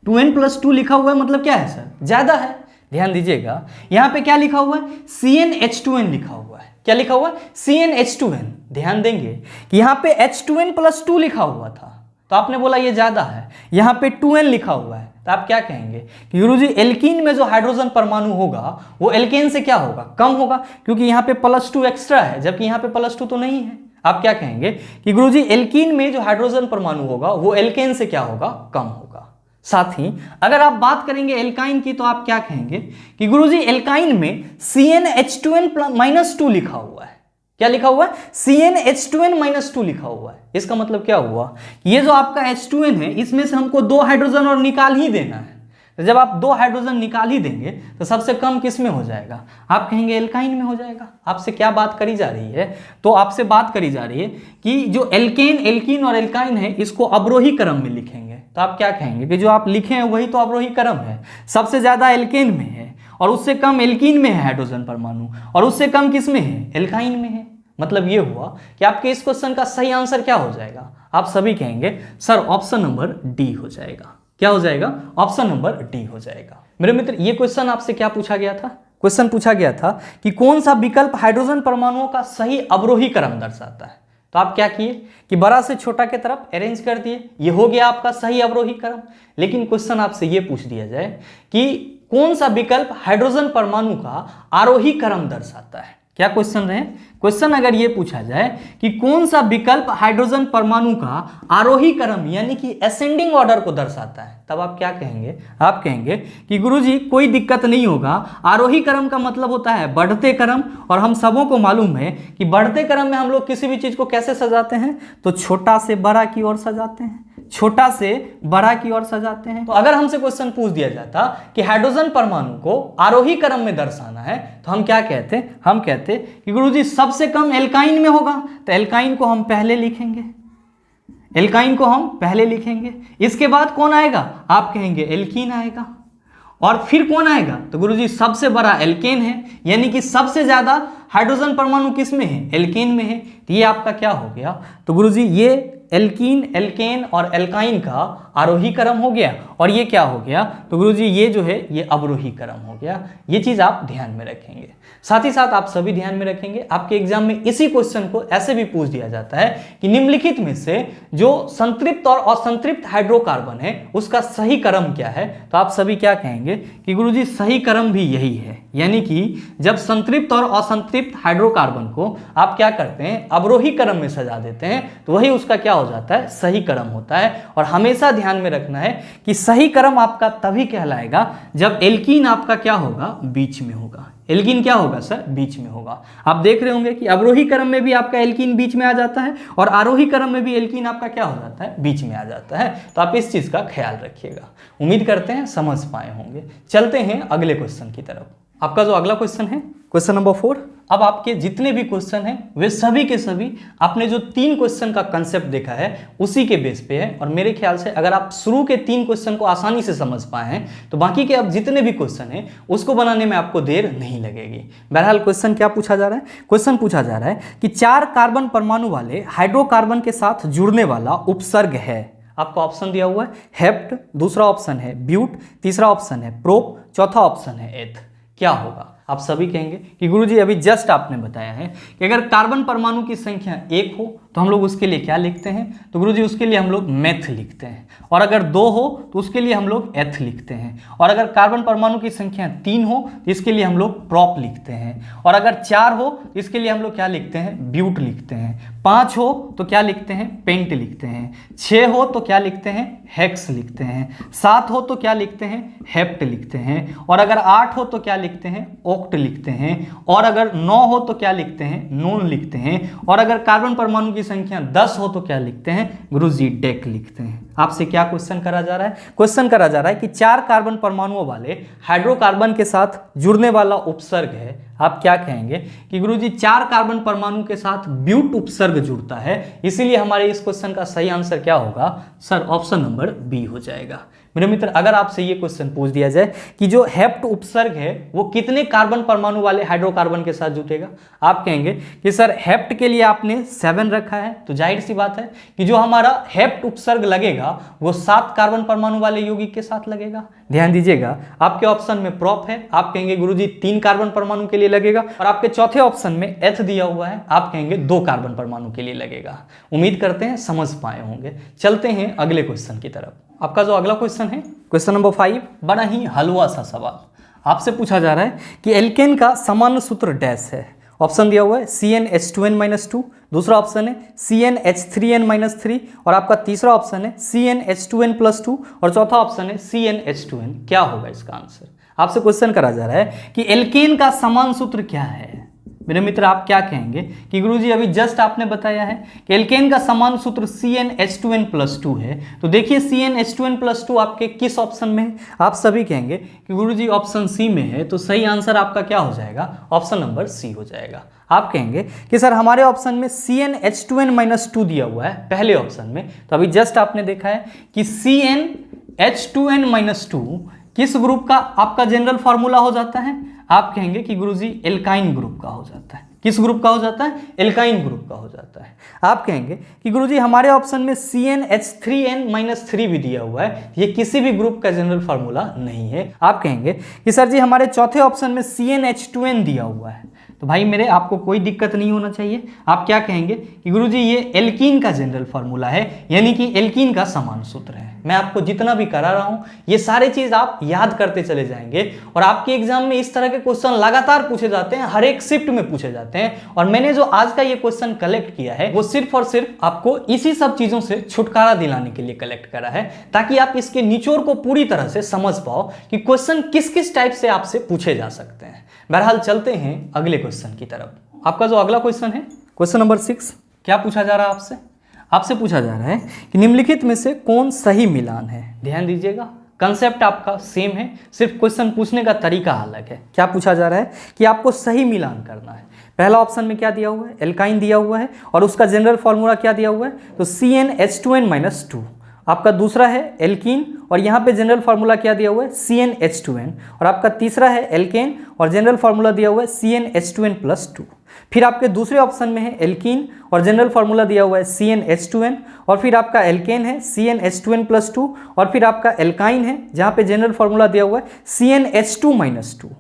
A: 2n+2 लिखा हुआ है मतलब क्या है सर, ज्यादा है। ध्यान दीजिएगा, यहाँ पे क्या लिखा हुआ है, CnH2n लिखा हुआ है। क्या लिखा हुआ है, CnH2n। ध्यान देंगे कि यहाँ पे H2n+2 लिखा हुआ था, तो आपने बोला ये ज्यादा है। यहाँ पे 2n लिखा हुआ है, तो आप क्या कहेंगे कि गुरुजी एल्कीन में जो हाइड्रोजन परमाणु होगा वो एल्केन से क्या होगा, कम होगा, क्योंकि यहाँ पे +2 एक्स्ट्रा है, जबकि यहाँ पे +2 तो नहीं है। आप क्या कहेंगे कि गुरुजी एल्कीन में जो हाइड्रोजन परमाणु होगा वो एल्केन से क्या होगा, कम होगा। साथ ही अगर आप बात करेंगे एल्काइन की, तो आप क्या कहेंगे कि गुरुजी एल्काइन में CnH2n-2 लिखा हुआ है। क्या लिखा हुआ है, CnH2n-2 लिखा हुआ है। इसका मतलब क्या हुआ, ये जो आपका H2n है इसमें से हमको 2 हाइड्रोजन और निकाल ही देना है। तो जब आप 2 हाइड्रोजन निकाल ही देंगे तो सबसे कम किस में हो जाएगा, आप कहेंगे एल्काइन में हो जाएगा। आपसे क्या बात करी जा रही है, तो आपसे बात करी जा रही है कि जो एल्केन, एल्कीन और एल्काइन है इसको अवरोही क्रम में लिखेंगे। तो आप क्या कहेंगे कि जो आप लिखे हैं वही तो अवरोही क्रम है। सबसे ज्यादा एल्केन में है और उससे कम एल्कीन में है हाइड्रोजन परमाणु, और उससे कम किस में है, एल्काइन में है। मतलब ये हुआ कि आपके इस क्वेश्चन का सही आंसर क्या हो जाएगा, आप सभी कहेंगे सर ऑप्शन नंबर डी हो जाएगा। क्या हो जाएगा, ऑप्शन नंबर डी हो जाएगा। मेरे मित्र ये क्वेश्चन आपसे क्या पूछा गया था, क्वेश्चन पूछा गया था कि कौन सा विकल्प हाइड्रोजन परमाणुओं का सही अवरोही क्रम दर्शाता है। तो आप क्या किए कि बड़ा से छोटा के तरफ अरेंज कर दिए, ये हो गया आपका सही अवरोही क्रम। लेकिन क्वेश्चन आपसे ये पूछ दिया जाए कि कौन सा विकल्प हाइड्रोजन परमाणु का आरोही क्रम दर्शाता है। क्या क्वेश्चन रहे, क्वेश्चन अगर ये पूछा जाए कि कौन सा विकल्प हाइड्रोजन परमाणु का आरोही क्रम यानी कि असेंडिंग ऑर्डर को दर्शाता है, तब आप क्या कहेंगे, आप कहेंगे कि गुरुजी कोई दिक्कत नहीं होगा, आरोही क्रम का मतलब होता है बढ़ते क्रम। और हम सबों को मालूम है कि बढ़ते क्रम में हम लोग किसी भी चीज को कैसे सजाते हैं, तो छोटा से बड़ा की ओर सजाते हैं, छोटा से बड़ा की ओर सजाते हैं। तो अगर हमसे क्वेश्चन पूछ दिया जाता कि हाइड्रोजन परमाणु को आरोही क्रम में दर्शाना है, तो हम क्या कहते, हम कहते कि गुरुजी सबसे कम एल्काइन में होगा, तो एल्काइन को हम पहले लिखेंगे, एल्काइन को हम पहले लिखेंगे। इसके बाद कौन आएगा, आप कहेंगे एल्कीन आएगा। और फिर कौन आएगा, तो गुरुजी सबसे बड़ा एल्केन है, यानी कि सबसे ज्यादा हाइड्रोजन परमाणु किस में है, एल्केन में है। तो ये आपका क्या हो गया, तो गुरुजी ये एल्कीन, एल्केन और एल्काइन का आरोही क्रम हो गया और ये क्या हो गया, तो गुरुजी ये जो है ये अवरोही क्रम हो गया। ये चीज आप ध्यान में रखेंगे। साथ ही साथ आप सभी ध्यान में रखेंगे, आपके एग्जाम में इसी क्वेश्चन को ऐसे भी पूछ दिया जाता है कि निम्नलिखित में से जो संतृप्त और असंतृप्त हाइड्रोकार्बन है उसका सही क्रम क्या है, तो आप सभी क्या कहेंगे कि गुरुजी सही क्रम भी यही है। यानी कि जब संतृप्त और असंतृप्त हाइड्रोकार्बन को आप क्या करते हैं, अवरोही क्रम में सजा देते हैं, तो वही उसका क्या हो जाता है, सही क्रम होता है। और हमेशा ध्यान में रखना है कि सही क्रम आपका तभी कहलाएगा जब एल्कीन आपका क्या होगा, बीच में होगा। एल्कीन क्या होगा सर, बीच में होगा। आप देख रहे होंगे कि अवरोही क्रम में भी आपका एल्कीन बीच में आ जाता है और आरोही क्रम में भी एल्कीन आपका क्या हो जाता है, बीच में आ जाता है। तो आप इस चीज का ख्याल रखिएगा। उम्मीद करते हैं समझ पाए होंगे। चलते हैं अगले क्वेश्चन की तरफ। आपका जो अगला क्वेश्चन है, क्वेश्चन नंबर 4। अब आपके जितने भी क्वेश्चन हैं वे सभी के सभी आपने जो 3 क्वेश्चन का कंसेप्ट देखा है उसी के बेस पे है। और मेरे ख्याल से अगर आप शुरू के 3 क्वेश्चन को आसानी से समझ पाए हैं तो बाकी के अब जितने भी क्वेश्चन हैं उसको बनाने में आपको देर नहीं लगेगी। बहरहाल क्वेश्चन क्या पूछा जा रहा है, क्वेश्चन पूछा जा रहा है कि 4 कार्बन परमाणु वाले हाइड्रोकार्बन के साथ जुड़ने वाला उपसर्ग है। आपको ऑप्शन दिया हुआ है हेप्ट, दूसरा ऑप्शन है ब्यूट, तीसरा ऑप्शन है प्रोप, चौथा ऑप्शन है एथ। क्या होगा? आप सभी कहेंगे कि गुरुजी अभी जस्ट आपने बताया है कि अगर कार्बन परमाणु की संख्या 1 हो तो हम लोग उसके लिए क्या लिखते हैं, तो गुरुजी उसके लिए हम लोग मेथ लिखते हैं। और अगर 2 हो तो उसके लिए हम लोग एथ लिखते हैं। और अगर कार्बन परमाणु की संख्या 3 हो तो इसके लिए हम लोग प्रोप लिखते हैं। और अगर 4 हो तो इसके लिए हम लोग क्या लिखते हैं, ब्यूट लिखते हैं। 5 हो तो क्या लिखते हैं, पेंट लिखते हैं। 6 हो तो क्या लिखते हैं, हेक्स लिखते हैं। 7 हो तो क्या लिखते हैं, हेप्ट लिखते हैं। और अगर 8 हो तो क्या लिखते हैं, ओक्ट लिखते हैं। और अगर 9 हो तो क्या लिखते हैं, नोन लिखते हैं। और अगर कार्बन परमाणु की संख्या 10 हो तो क्या लिखते हैं, गुरुजी डेक लिखते हैं। आपसे क्या क्वेश्चन करा जा रहा है, क्वेश्चन करा जा रहा है कि 4 कार्बन परमाणुओं वाले हाइड्रोकार्बन के साथ जुड़ने वाला उपसर्ग है। आप क्या कहेंगे कि गुरुजी 4 कार्बन परमाणु के साथ ब्यूट उपसर्ग जुड़ता है, इसीलिए हमारे इस क्वेश्चन का सही आंसर क्या होगा सर, ऑप्शन नंबर बी हो जाएगा। मेरे मित्र, अगर आपसे ये क्वेश्चन पूछ दिया जाए कि जो हेप्ट उपसर्ग है वो कितने कार्बन परमाणु वाले हाइड्रोकार्बन के साथ जुटेगा, आप कहेंगे कि सर हेप्ट के लिए आपने 7 रखा है, तो जाहिर सी बात है कि जो हमारा हेप्ट उपसर्ग लगेगा वो 7 कार्बन परमाणु वाले यौगिक के साथ लगेगा। ध्यान दीजिएगा, आपके ऑप्शन में प्रोप है, आप कहेंगे गुरुजी 3 कार्बन परमाणु के लिए लगेगा। और आपके चौथे ऑप्शन में एथ दिया हुआ है, आप कहेंगे 2 कार्बन परमाणु के लिए लगेगा। उम्मीद करते हैं समझ पाए होंगे। चलते हैं अगले क्वेश्चन की तरफ। आपका जो अगला क्वेश्चन है, क्वेश्चन नंबर 5, बड़ा ही हलवा सा सवाल। आपसे पूछा जा रहा है कि एल्केन का सामान्य सूत्र डैश है। ऑप्शन दिया हुआ है CnH2n-2, दूसरा ऑप्शन है CnH3n-3 और आपका तीसरा ऑप्शन है CnH2n+2 और चौथा ऑप्शन है CnH2n। क्या होगा इसका आंसर? आपसे क्वेश्चन करा जा रहा है कि एल्केन का समान सूत्र क्या है। मेरे मित्र, आप क्या कहेंगे कि गुरुजी अभी जस्ट आपने बताया है कि एल्केन का समान सूत्र CnH2n+2 है। तो देखिए CnH2n+2 आपके किस ऑप्शन में है? आप सभी कहेंगे कि गुरुजी ऑप्शन सी में है, तो सही आंसर आपका क्या हो जाएगा, ऑप्शन नंबर सी हो जाएगा। आप कहेंगे कि सर हमारे ऑप्शन में CnH2n-2 दिया हुआ है पहले ऑप्शन में, तो अभी जस्ट आपने देखा है कि CnH2n-2 किस ग्रुप का आपका जनरल फॉर्मूला हो जाता है? आप कहेंगे कि गुरुजी एल्काइन ग्रुप का हो जाता है। किस ग्रुप का हो जाता है? एल्काइन ग्रुप का हो जाता है। आप कहेंगे कि गुरुजी हमारे ऑप्शन में CnH3n-3 भी दिया हुआ है, ये किसी भी ग्रुप का जनरल फार्मूला नहीं है। आप कहेंगे कि सर जी हमारे चौथे ऑप्शन में CnH2n दिया हुआ है, तो भाई मेरे आपको कोई दिक्कत नहीं होना चाहिए। आप क्या कहेंगे कि गुरुजी ये एल्कीन का जनरल फार्मूला है, यानी कि एल्कीन का समान सूत्र है। मैं आपको जितना भी करा रहा हूं ये सारे चीज आप याद करते चले जाएंगे और आपके एग्जाम में इस तरह के क्वेश्चन लगातार पूछे जाते हैं, हर एक शिफ्ट में पूछे जाते हैं। और मैंने जो आज का ये क्वेश्चन कलेक्ट किया है वो सिर्फ और सिर्फ आपको इसी सब चीजों से छुटकारा दिलाने के लिए कलेक्ट करा है, ताकि आप इसके निचोड़ को पूरी तरह से समझ पाओ कि क्वेश्चन किस किस टाइप से आपसे पूछे जा सकते हैं। बहरहाल चलते हैं अगले क्वेश्चन की तरफ। आपका जो अगला क्वेश्चन है, क्वेश्चन नंबर 6, क्या पूछा जा रहा है आपसे? आपसे पूछा जा रहा है कि निम्नलिखित में से कौन सही मिलान है। ध्यान दीजिएगा, कंसेप्ट आपका सेम है, सिर्फ क्वेश्चन पूछने का तरीका अलग है। क्या पूछा जा रहा है कि आपको सही मिलान करना है। पहला ऑप्शन में क्या दिया हुआ है, एल्काइन दिया हुआ है और उसका जनरल फॉर्मूला क्या दिया हुआ है, तो CnH2n-2। आपका दूसरा है एल्कीन और यहाँ पे जनरल फार्मूला क्या दिया हुआ है CnH2n, और आपका तीसरा है एल्केन और जनरल फार्मूला दिया हुआ है CnH2n+2। फिर आपके दूसरे ऑप्शन में है एल्कीन और जनरल फार्मूला दिया हुआ है CnH2n, और फिर आपका एल्केन है CnH2n+2, और फिर आपका एल्काइन है जहाँ पे जनरल फार्मूला दिया हुआ है CnH2-2।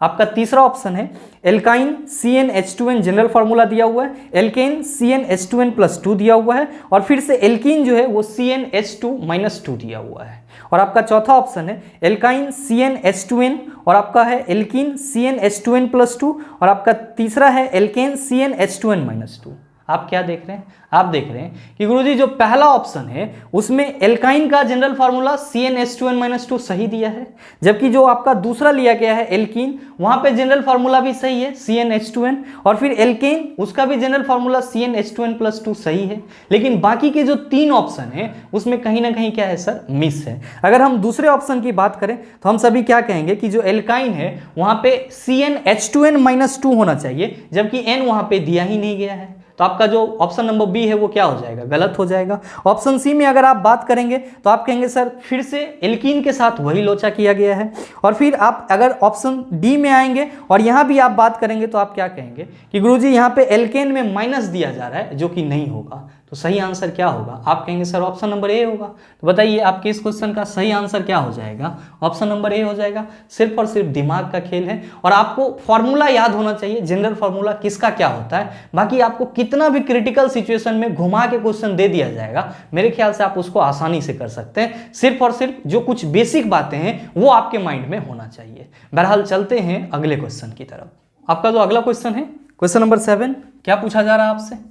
A: आपका तीसरा ऑप्शन है एल्काइन CnH2n जनरल फार्मूला दिया हुआ है, एल्केन CnH2n+2 दिया हुआ है, और फिर से एल्कीन जो है वो CnH2-2 दिया हुआ है। और आपका चौथा ऑप्शन है एल्काइन CnH2n और आपका है एल्कीन CnH2n+2, और आपका तीसरा है एल्केन CnH2n-2। आप क्या देख रहे हैं? आप देख रहे हैं कि गुरुजी जो पहला ऑप्शन है उसमें एल्काइन का जनरल फार्मूला CnH2n-2 सही दिया है, जबकि जो आपका दूसरा लिया गया है एल्कीन वहां पे जनरल फार्मूला भी सही है CnH2n, और फिर एल्केन उसका भी जनरल फार्मूला CnH2n+2 सही है। लेकिन बाकी के जो तीन ऑप्शन है उसमें कहीं ना कहीं क्या है सर, मिस है। अगर हम दूसरे ऑप्शन की बात करें तो हम सभी क्या कहेंगे कि जो एल्काइन है वहां पे CnH2n-2 होना चाहिए, जबकि n वहां पे दिया ही नहीं गया है। तो आपका जो ऑप्शन नंबर बी है वो क्या हो जाएगा, गलत हो जाएगा। ऑप्शन सी में अगर आप बात करेंगे तो आप कहेंगे सर फिर से एल्कीन के साथ वही लोचा किया गया है, और फिर आप अगर ऑप्शन डी में आएंगे और यहाँ भी आप बात करेंगे तो आप क्या कहेंगे कि गुरुजी यहाँ पे एल्केन में माइनस दिया जा रहा है, जो कि नहीं होगा। तो सही आंसर क्या होगा? आप कहेंगे सर ऑप्शन नंबर ए होगा। तो बताइए आपके इस क्वेश्चन का सही आंसर क्या हो जाएगा? ऑप्शन नंबर ए हो जाएगा। सिर्फ और सिर्फ दिमाग का खेल है, और आपको फॉर्मूला याद होना चाहिए, जनरल फॉर्मूला किसका क्या होता है। बाकी आपको कितना भी क्रिटिकल सिचुएशन में घुमा के क्वेश्चन दे दिया जाएगा, मेरे ख्याल से आप उसको आसानी से कर सकते हैं। सिर्फ और सिर्फ जो कुछ बेसिक बातें हैं वो आपके माइंड में होना चाहिए। बहरहाल चलते हैं अगले क्वेश्चन की तरफ। आपका जो अगला क्वेश्चन है, क्वेश्चन नंबर 7, क्या पूछा जा रहा है आपसे?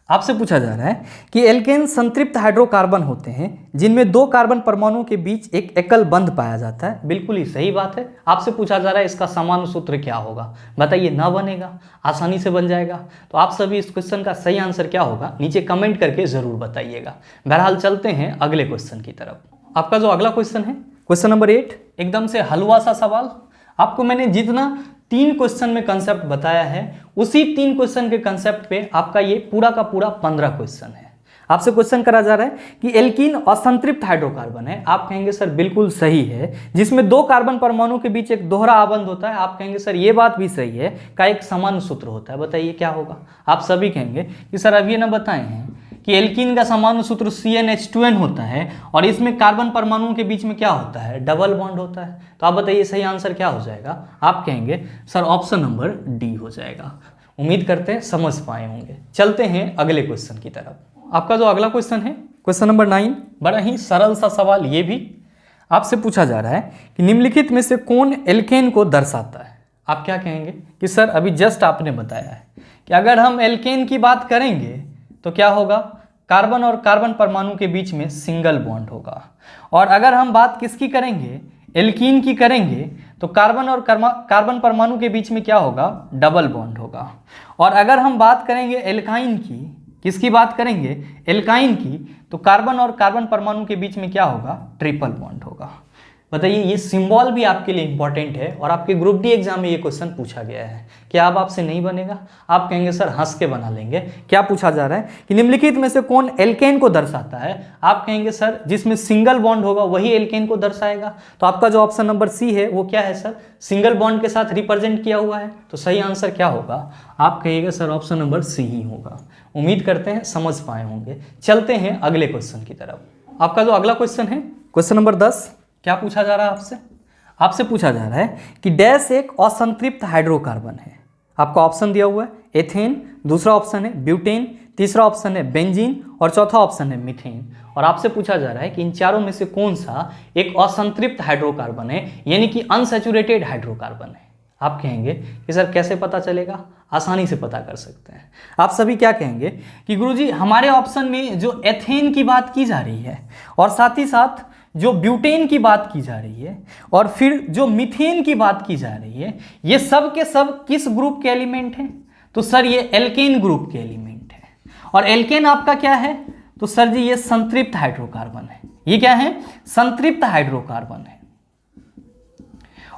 A: आपसे पूछा जा रहा है कि एल्केन संतृप्त हाइड्रोकार्बन होते हैं जिनमें दो कार्बन परमाणुओं के बीच एक एकल बंध पाया जाता है। बिल्कुल ही सही बात है। आपसे पूछा जा रहा है इसका सामान्य सूत्र क्या होगा। बताइए, ना बनेगा, आसानी से बन जाएगा। तो आप सभी इस क्वेश्चन का सही आंसर क्या होगा नीचे कमेंट करके जरूर बताइएगा। बहरहाल चलते हैं अगले क्वेश्चन की तरफ। आपका जो अगला क्वेश्चन है, क्वेश्चन नंबर 8, एकदम से हलवा सा सवाल। आपको मैंने जितना 3 क्वेश्चन में कंसेप्ट बताया है उसी 3 क्वेश्चन के कंसेप्ट पे आपका ये पूरा का पूरा 15 क्वेश्चन है। आपसे क्वेश्चन करा जा रहा है कि एल्कीन असंतृप्त हाइड्रोकार्बन है। आप कहेंगे सर बिल्कुल सही है, जिसमें 2 कार्बन परमाणु के बीच एक दोहरा आबंध होता है। आप कहेंगे सर ये बात भी सही है, का एक सामान्य सूत्र होता है। बताइए क्या होगा? आप सभी कहेंगे कि सर अब ये ना बताए हैं कि एल्कीन का सामान्य सूत्र CnH2n होता है और इसमें कार्बन परमाणुओं के बीच में क्या होता है, डबल बॉन्ड होता है। तो आप बताइए सही आंसर क्या हो जाएगा? आप कहेंगे सर ऑप्शन नंबर डी हो जाएगा। उम्मीद करते हैं समझ पाए होंगे। चलते हैं अगले क्वेश्चन की तरफ। आपका जो अगला क्वेश्चन है, क्वेश्चन नंबर 9, बड़ा ही सरल सा सवाल। ये भी आपसे पूछा जा रहा है कि निम्नलिखित में से कौन एल्केन को दर्शाता है। आप क्या कहेंगे कि सर अभी जस्ट आपने बताया है कि अगर हम एल्केन की बात करेंगे तो क्या होगा, कार्बन और कार्बन परमाणु के बीच में सिंगल बॉन्ड होगा। और अगर हम बात किसकी करेंगे, एल्कीन की करेंगे, तो कार्बन और कार्बन परमाणु के बीच में क्या होगा, डबल बॉन्ड होगा। और अगर हम बात करेंगे एल्काइन की, किसकी बात करेंगे, एल्काइन की, तो कार्बन और कार्बन परमाणु के बीच में क्या होगा, ट्रिपल बॉन्ड होगा। बताइए, ये सिंबल भी आपके लिए इंपॉर्टेंट है और आपके ग्रुप डी एग्जाम में ये क्वेश्चन पूछा गया है। क्या अब आपसे नहीं बनेगा? आप कहेंगे सर हंस के बना लेंगे। क्या पूछा जा रहा है कि निम्नलिखित में से कौन एल्केन को दर्शाता है। आप कहेंगे सर जिसमें सिंगल बॉन्ड होगा वही एल्केन को दर्शाएगा। तो आपका जो ऑप्शन नंबर सी है वो क्या है सर, सिंगल बॉन्ड के साथ रिप्रेजेंट किया हुआ है। तो सही आंसर क्या होगा? आप कहिएगा सर ऑप्शन नंबर सी ही होगा। उम्मीद करते हैं समझ पाए होंगे। चलते हैं अगले क्वेश्चन की तरफ। आपका जो अगला क्वेश्चन है, क्वेश्चन नंबर 10, क्या पूछा जा रहा है आपसे? आपसे पूछा जा रहा है कि डैश एक असंतृप्त हाइड्रोकार्बन है। आपका ऑप्शन दिया हुआ है एथेन, दूसरा ऑप्शन है ब्यूटेन, तीसरा ऑप्शन है बेंजीन और चौथा ऑप्शन है मीथेन। और आपसे पूछा जा रहा है कि इन चारों में से कौन सा एक असंतृप्त हाइड्रोकार्बन है, यानी कि अनसैचुरेटेड हाइड्रोकार्बन है। आप कहेंगे कि सर कैसे पता चलेगा? आसानी से पता कर सकते हैं। आप सभी क्या कहेंगे कि गुरुजी हमारे ऑप्शन में जो एथेन की बात की जा रही है और साथ ही साथ जो ब्यूटेन की बात की जा रही है और फिर जो मीथेन की बात की जा रही है, ये सब के सब किस ग्रुप के एलिमेंट हैं? तो सर ये एल्केन ग्रुप के एलिमेंट है। और एल्केन आपका क्या है? तो सर जी ये संतृप्त हाइड्रोकार्बन है। ये क्या है? संतृप्त हाइड्रोकार्बन है।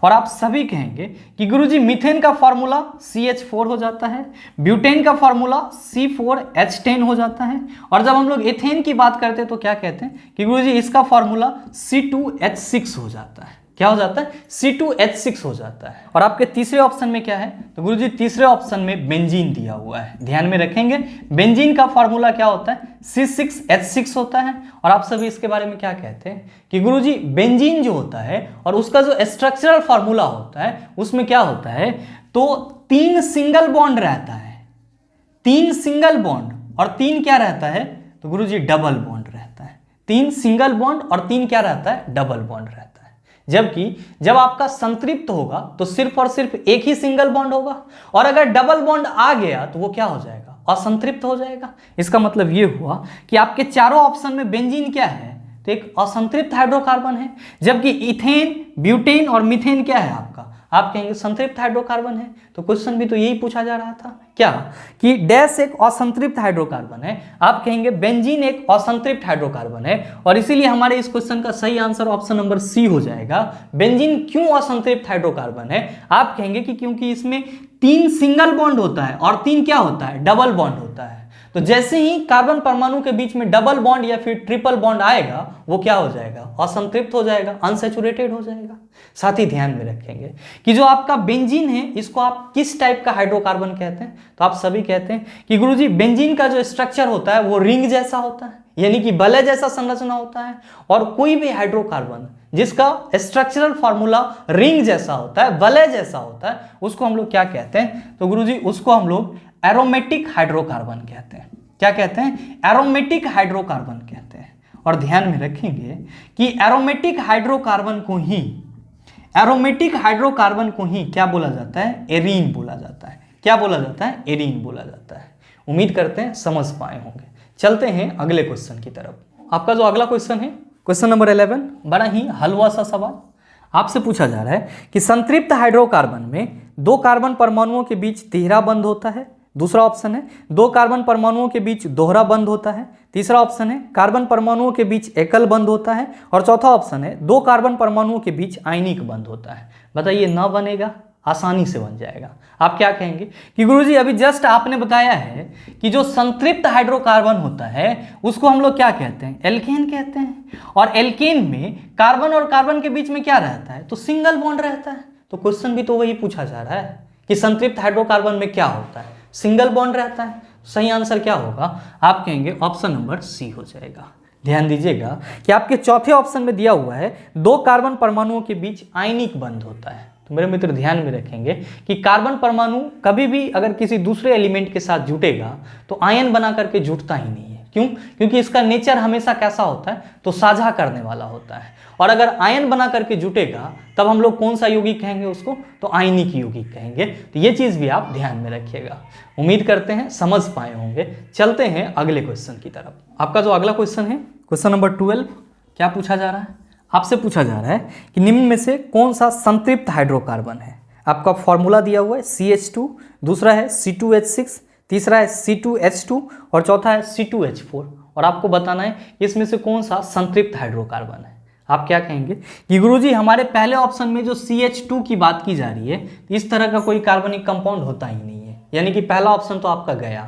A: और आप सभी कहेंगे कि गुरुजी मीथेन का फॉर्मूला CH4 हो जाता है, ब्यूटेन का फॉर्मूला C4H10 हो जाता है, और जब हम लोग एथेन की बात करते हैं तो क्या कहते हैं कि गुरुजी इसका फॉर्मूला C2H6 हो जाता है। क्या हो जाता है? C2H6 हो जाता है। और आपके तीसरे ऑप्शन में क्या है? तो गुरुजी तीसरे ऑप्शन में बेंजीन दिया हुआ है, ध्यान में रखेंगे। बेंजीन का फॉर्मूला क्या होता है? C6H6 होता है। और आप सभी इसके बारे में क्या कहते हैं कि गुरुजी बेंजीन जो होता है और उसका जो स्ट्रक्चरल फॉर्मूला होता है उसमें क्या होता है, तो 3 सिंगल बॉन्ड रहता है, 3 सिंगल बॉन्ड और 3 क्या रहता है, तो गुरुजी डबल बॉन्ड रहता है। 3 सिंगल बॉन्ड और 3 क्या रहता है? डबल बॉन्ड रहता है। जबकि जब आपका संतृप्त होगा तो सिर्फ और सिर्फ एक ही सिंगल बॉन्ड होगा, और अगर डबल बॉन्ड आ गया तो वो क्या हो जाएगा? असंतृप्त हो जाएगा। इसका मतलब ये हुआ कि आपके चारों ऑप्शन में बेंजीन क्या है, तो एक असंतृप्त हाइड्रोकार्बन है, जबकि इथेन, ब्यूटेन और मीथेन क्या है आपका? आप कहेंगे संतृप्त हाइड्रोकार्बन है। तो क्वेश्चन भी तो यही पूछा जा रहा था क्या, कि डैश एक असंतृप्त हाइड्रोकार्बन है, आप कहेंगे बेंजीन एक असंतृप्त हाइड्रोकार्बन है, और इसीलिए हमारे इस क्वेश्चन का सही आंसर ऑप्शन नंबर सी हो जाएगा। बेंजीन क्यों असंतृप्त हाइड्रोकार्बन है? आप कहेंगे कि क्योंकि इसमें 3 सिंगल बॉन्ड होता है और 3 क्या होता है? डबल बॉन्ड होता है। तो जैसे ही कार्बन परमाणु के बीच में डबल बॉन्ड या फिर ट्रिपल बॉन्ड आएगा वो क्या हो जाएगा? असंतृप्त हो जाएगा, अनसैचुरेटेड हो जाएगा। साथ ही ध्यान में रखेंगे कि जो आपका बेंजीन है इसको आप किस टाइप का हाइड्रोकार्बन कहते हैं, तो आप सभी कहते हैं कि गुरुजी बेंजीन का जो स्ट्रक्चर होता है वो रिंग जैसा होता है, यानी कि वलय जैसा संरचना होता है। और कोई भी हाइड्रोकार्बन जिसका स्ट्रक्चरल फॉर्मूला रिंग जैसा होता है, वलय जैसा होता है, उसको हम लोग क्या कहते हैं? तो गुरुजी उसको हम लोग एरोमेटिक हाइड्रोकार्बन कहते हैं। क्या कहते हैं? एरोमेटिक हाइड्रोकार्बन कहते हैं। और ध्यान में रखेंगे कि एरोमेटिक हाइड्रोकार्बन को ही क्या बोला जाता है? एरीन बोला जाता है। क्या बोला जाता है? एरीन बोला जाता है। उम्मीद करते हैं समझ पाए होंगे। चलते हैं अगले क्वेश्चन की तरफ। आपका जो अगला क्वेश्चन है, क्वेश्चन नंबर 11, बड़ा ही हलवा सा सवाल आपसे पूछा जा रहा है कि संतृप्त हाइड्रोकार्बन में 2 कार्बन परमाणुओं के बीच तिहरा बंध होता है। दूसरा ऑप्शन है 2 कार्बन परमाणुओं के बीच दोहरा बंध होता है। तीसरा ऑप्शन है कार्बन परमाणुओं के बीच एकल बंध होता है। और चौथा ऑप्शन है 2 कार्बन परमाणुओं के बीच आयनिक बंध होता है। बताइए, ना बनेगा? आसानी से बन जाएगा। आप क्या कहेंगे कि गुरुजी अभी जस्ट आपने बताया है कि जो संतृप्त हाइड्रोकार्बन होता है उसको हम लोग क्या कहते हैं? एल्केन कहते हैं। और एल्केन में कार्बन और कार्बन के बीच में क्या रहता है? तो सिंगल बॉन्ड रहता है। तो क्वेश्चन भी तो वही पूछा जा रहा है कि संतृप्त हाइड्रोकार्बन में क्या होता है? सिंगल बॉन्ड रहता है। सही आंसर क्या होगा? आप कहेंगे ऑप्शन नंबर सी हो जाएगा। ध्यान दीजिएगा कि आपके चौथे ऑप्शन में दिया हुआ है 2 कार्बन परमाणुओं के बीच आयनिक बंध होता है। तो मेरे मित्र ध्यान में रखेंगे कि कार्बन परमाणु कभी भी अगर किसी दूसरे एलिमेंट के साथ जुटेगा तो आयन बना करके जुटता ही नहीं है। क्यों? क्योंकि इसका नेचर हमेशा कैसा होता है? तो साझा करने वाला होता है। और अगर आयन बना करके जुटेगा तब हम लोग कौन सा यौगिक कहेंगे उसको? तो आयनिक यौगिक कहेंगे। तो ये चीज भी आप ध्यान में रखिएगा। उम्मीद करते हैं समझ पाए होंगे। चलते हैं अगले क्वेश्चन की तरफ। आपका जो अगला क्वेश्चन है, क्वेश्चन नंबर 12, क्या पूछा जा रहा है? आपसे पूछा जा रहा है कि निम्न में से कौन सा संतृप्त हाइड्रोकार्बन है? आपका फॉर्मूला दिया हुआ है CH2, दूसरा है C2H6, तीसरा है C2H2 और चौथा है C2H4। और आपको बताना है इसमें से कौन सा संतृप्त हाइड्रोकार्बन है। आप क्या कहेंगे कि गुरुजी हमारे पहले ऑप्शन में जो CH2 की बात की जा रही है इस तरह का कोई कार्बनिक कंपाउंड होता ही नहीं है, यानी कि पहला ऑप्शन तो आपका गया।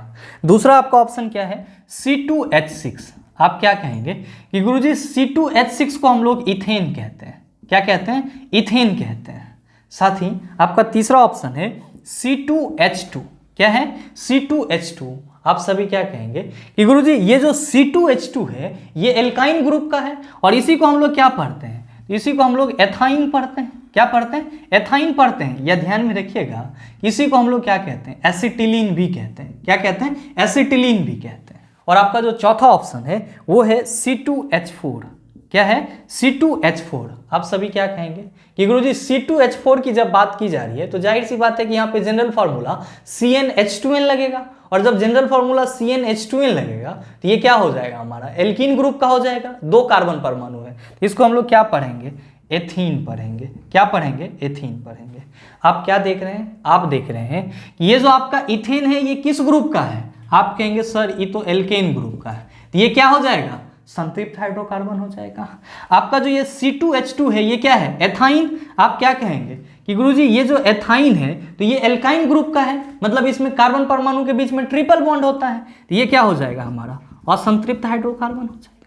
A: दूसरा आपका ऑप्शन क्या है? C2H6। आप क्या कहेंगे कि गुरुजी C2H6 को हम लोग इथेन कहते हैं। क्या कहते हैं? इथेन कहते हैं। साथ ही आपका तीसरा ऑप्शन है C2H2। क्या है? C2H2। आप सभी क्या कहेंगे कि गुरुजी ये जो C2H2 है ये एल्काइन ग्रुप का है और इसी को हम लोग क्या पढ़ते हैं? इसी को हम लोग एथाइन पढ़ते हैं। क्या पढ़ते हैं? एथाइन पढ़ते हैं। या ध्यान में रखिएगा इसी को हम लोग क्या कहते हैं? एसिटिलीन भी कहते हैं। क्या कहते हैं? एसिटिलीन भी कहते हैं। और आपका जो चौथा ऑप्शन है वो है C2H4। क्या है? C2H4। आप सभी क्या कहेंगे कि गुरुजी C2H4 की जब बात की जा रही है तो जाहिर सी बात है कि यहाँ पे जनरल फॉर्मूला CnH2n लगेगा, और जब जनरल फॉर्मूला CnH2n लगेगा तो ये क्या हो जाएगा? हमारा एल्कीन ग्रुप का हो जाएगा। 2 कार्बन परमाणु है, इसको हम लोग क्या पढ़ेंगे? एथीन पढ़ेंगे। क्या पढ़ेंगे? एथीन पढ़ेंगे। आप क्या देख रहे हैं? आप देख रहे हैं कि ये जो आपका इथेन है ये किस ग्रुप का है? आप कहेंगे सर ये तो एल्केन ग्रुप का है। तो ये क्या हो जाएगा? संतृप्त हाइड्रोकार्बन हो जाएगा। आपका जो ये C2H2 है ये क्या है? एथाइन। आप क्या कहेंगे कि गुरुजी ये जो एथाइन है तो ये एल्काइन ग्रुप का है, मतलब इसमें कार्बन परमाणु के बीच में ट्रिपल बॉन्ड होता है, तो ये क्या हो जाएगा हमारा असंतृप्त हाइड्रोकार्बन हो जाएगा।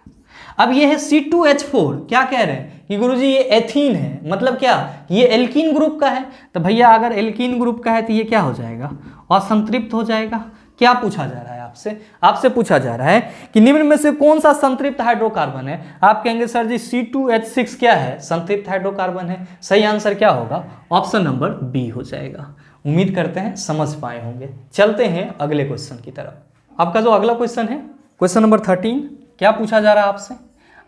A: अब ये है C2H4, क्या कह रहे हैं कि गुरुजी ये एथीन है, मतलब क्या ये एल्कीन ग्रुप का है, तो भैया अगर एल्कीन ग्रुप का है तो ये क्या हो जाएगा असंतृप्त हो जाएगा। क्या पूछा जा रहा है आपसे पूछा जा रहा है कि निम्न में से कौन सा संतृप्त हाइड्रोकार्बन है। आप कहेंगे सर जी C2H6 क्या है, संतृप्त हाइड्रोकार्बन है। सही आंसर क्या होगा, ऑप्शन नंबर बी हो जाएगा। उम्मीद करते हैं समझ पाए होंगे। चलते हैं अगले क्वेश्चन की तरफ। आपका जो अगला क्वेश्चन है क्वेश्चन नंबर 13, क्या पूछा जा रहा है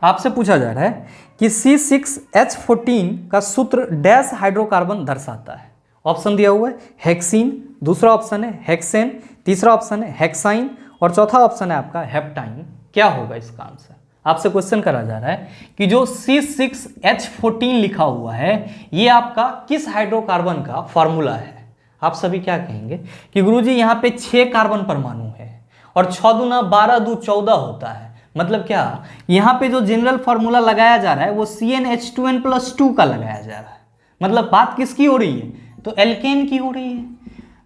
A: आपसे पूछा जा रहा है कि C6H14 का सूत्र डैश हाइड्रोकार्बन दर्शाता है। ऑप्शन दिया हुआ है हेक्सीन, दूसरा ऑप्शन है हेक्सेन, तीसरा ऑप्शन है हेक्साइन और चौथा ऑप्शन है आपका हेप्टाइन। क्या होगा इसका आंसर। आपसे क्वेश्चन करा जा रहा है कि जो C6H14 लिखा हुआ है ये आपका किस हाइड्रोकार्बन का फॉर्मूला है। आप सभी क्या कहेंगे कि गुरुजी यहाँ पे 6 कार्बन परमाणु है और 6 दूना 12 दू 14 होता है, मतलब क्या यहाँ पे जो जनरल फॉर्मूला लगाया जा रहा है वो CnH2n+2 का लगाया जा रहा है। मतलब बात किसकी हो रही है, तो एल्केन की हो रही है।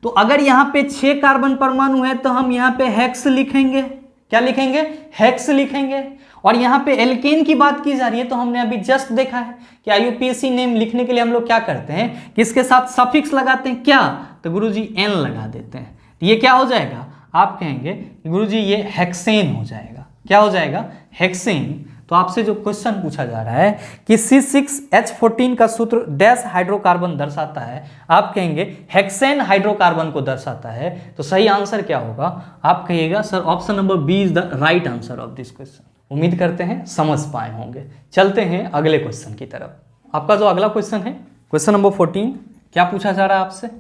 A: तो अगर यहाँ पे 6 कार्बन परमाणु है तो हम यहाँ पे हेक्स लिखेंगे। क्या लिखेंगे, हेक्स लिखेंगे। और यहाँ पे एल्केन की बात की जा रही है तो हमने अभी जस्ट देखा है कि IUPAC नेम लिखने के लिए हम लोग क्या करते हैं, किसके साथ सफिक्स लगाते हैं, क्या, तो गुरुजी n लगा देते हैं। तो ये क्या हो जाएगा, आप कहेंगे गुरुजी ये हेक्सेन हो जाएगा। क्या हो जाएगा, हेक्सेन। तो आपसे जो क्वेश्चन पूछा जा रहा है कि C6H14 का सूत्र डैश हाइड्रोकार्बन दर्शाता है, आप कहेंगे हेक्सेन हाइड्रोकार्बन को दर्शाता है। तो सही आंसर क्या होगा, आप कहिएगा sir option number B is the right answer of this question. उम्मीद करते हैं समझ पाए होंगे। चलते हैं अगले क्वेश्चन की तरफ। आपका जो अगला क्वेश्चन है क्वेश्चन नंबर 14, क्या पूछा जा रहा है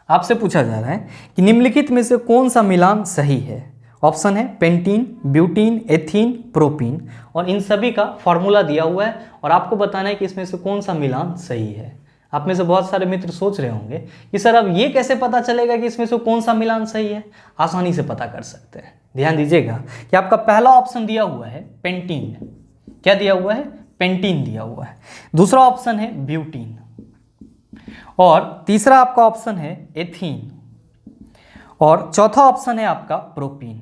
A: आपसे पूछा जा रहा है कि निम्नलिखित में से कौन सा मिलान सही है। ऑप्शन है पेंटीन, ब्यूटीन, एथीन, प्रोपीन और इन सभी का फॉर्मूला दिया हुआ है और आपको बताना है कि इसमें से कौन सा मिलान सही है। आप में से बहुत सारे मित्र सोच रहे होंगे कि सर अब ये कैसे पता चलेगा कि इसमें से कौन सा मिलान सही है। आसानी से पता कर सकते हैं। ध्यान दीजिएगा कि आपका पहला ऑप्शन दिया हुआ है पेंटीन। क्या दिया हुआ है, पेंटीन दिया हुआ है। दूसरा ऑप्शन है ब्यूटीन और तीसरा आपका ऑप्शन है एथीन और चौथा ऑप्शन है आपका प्रोपीन।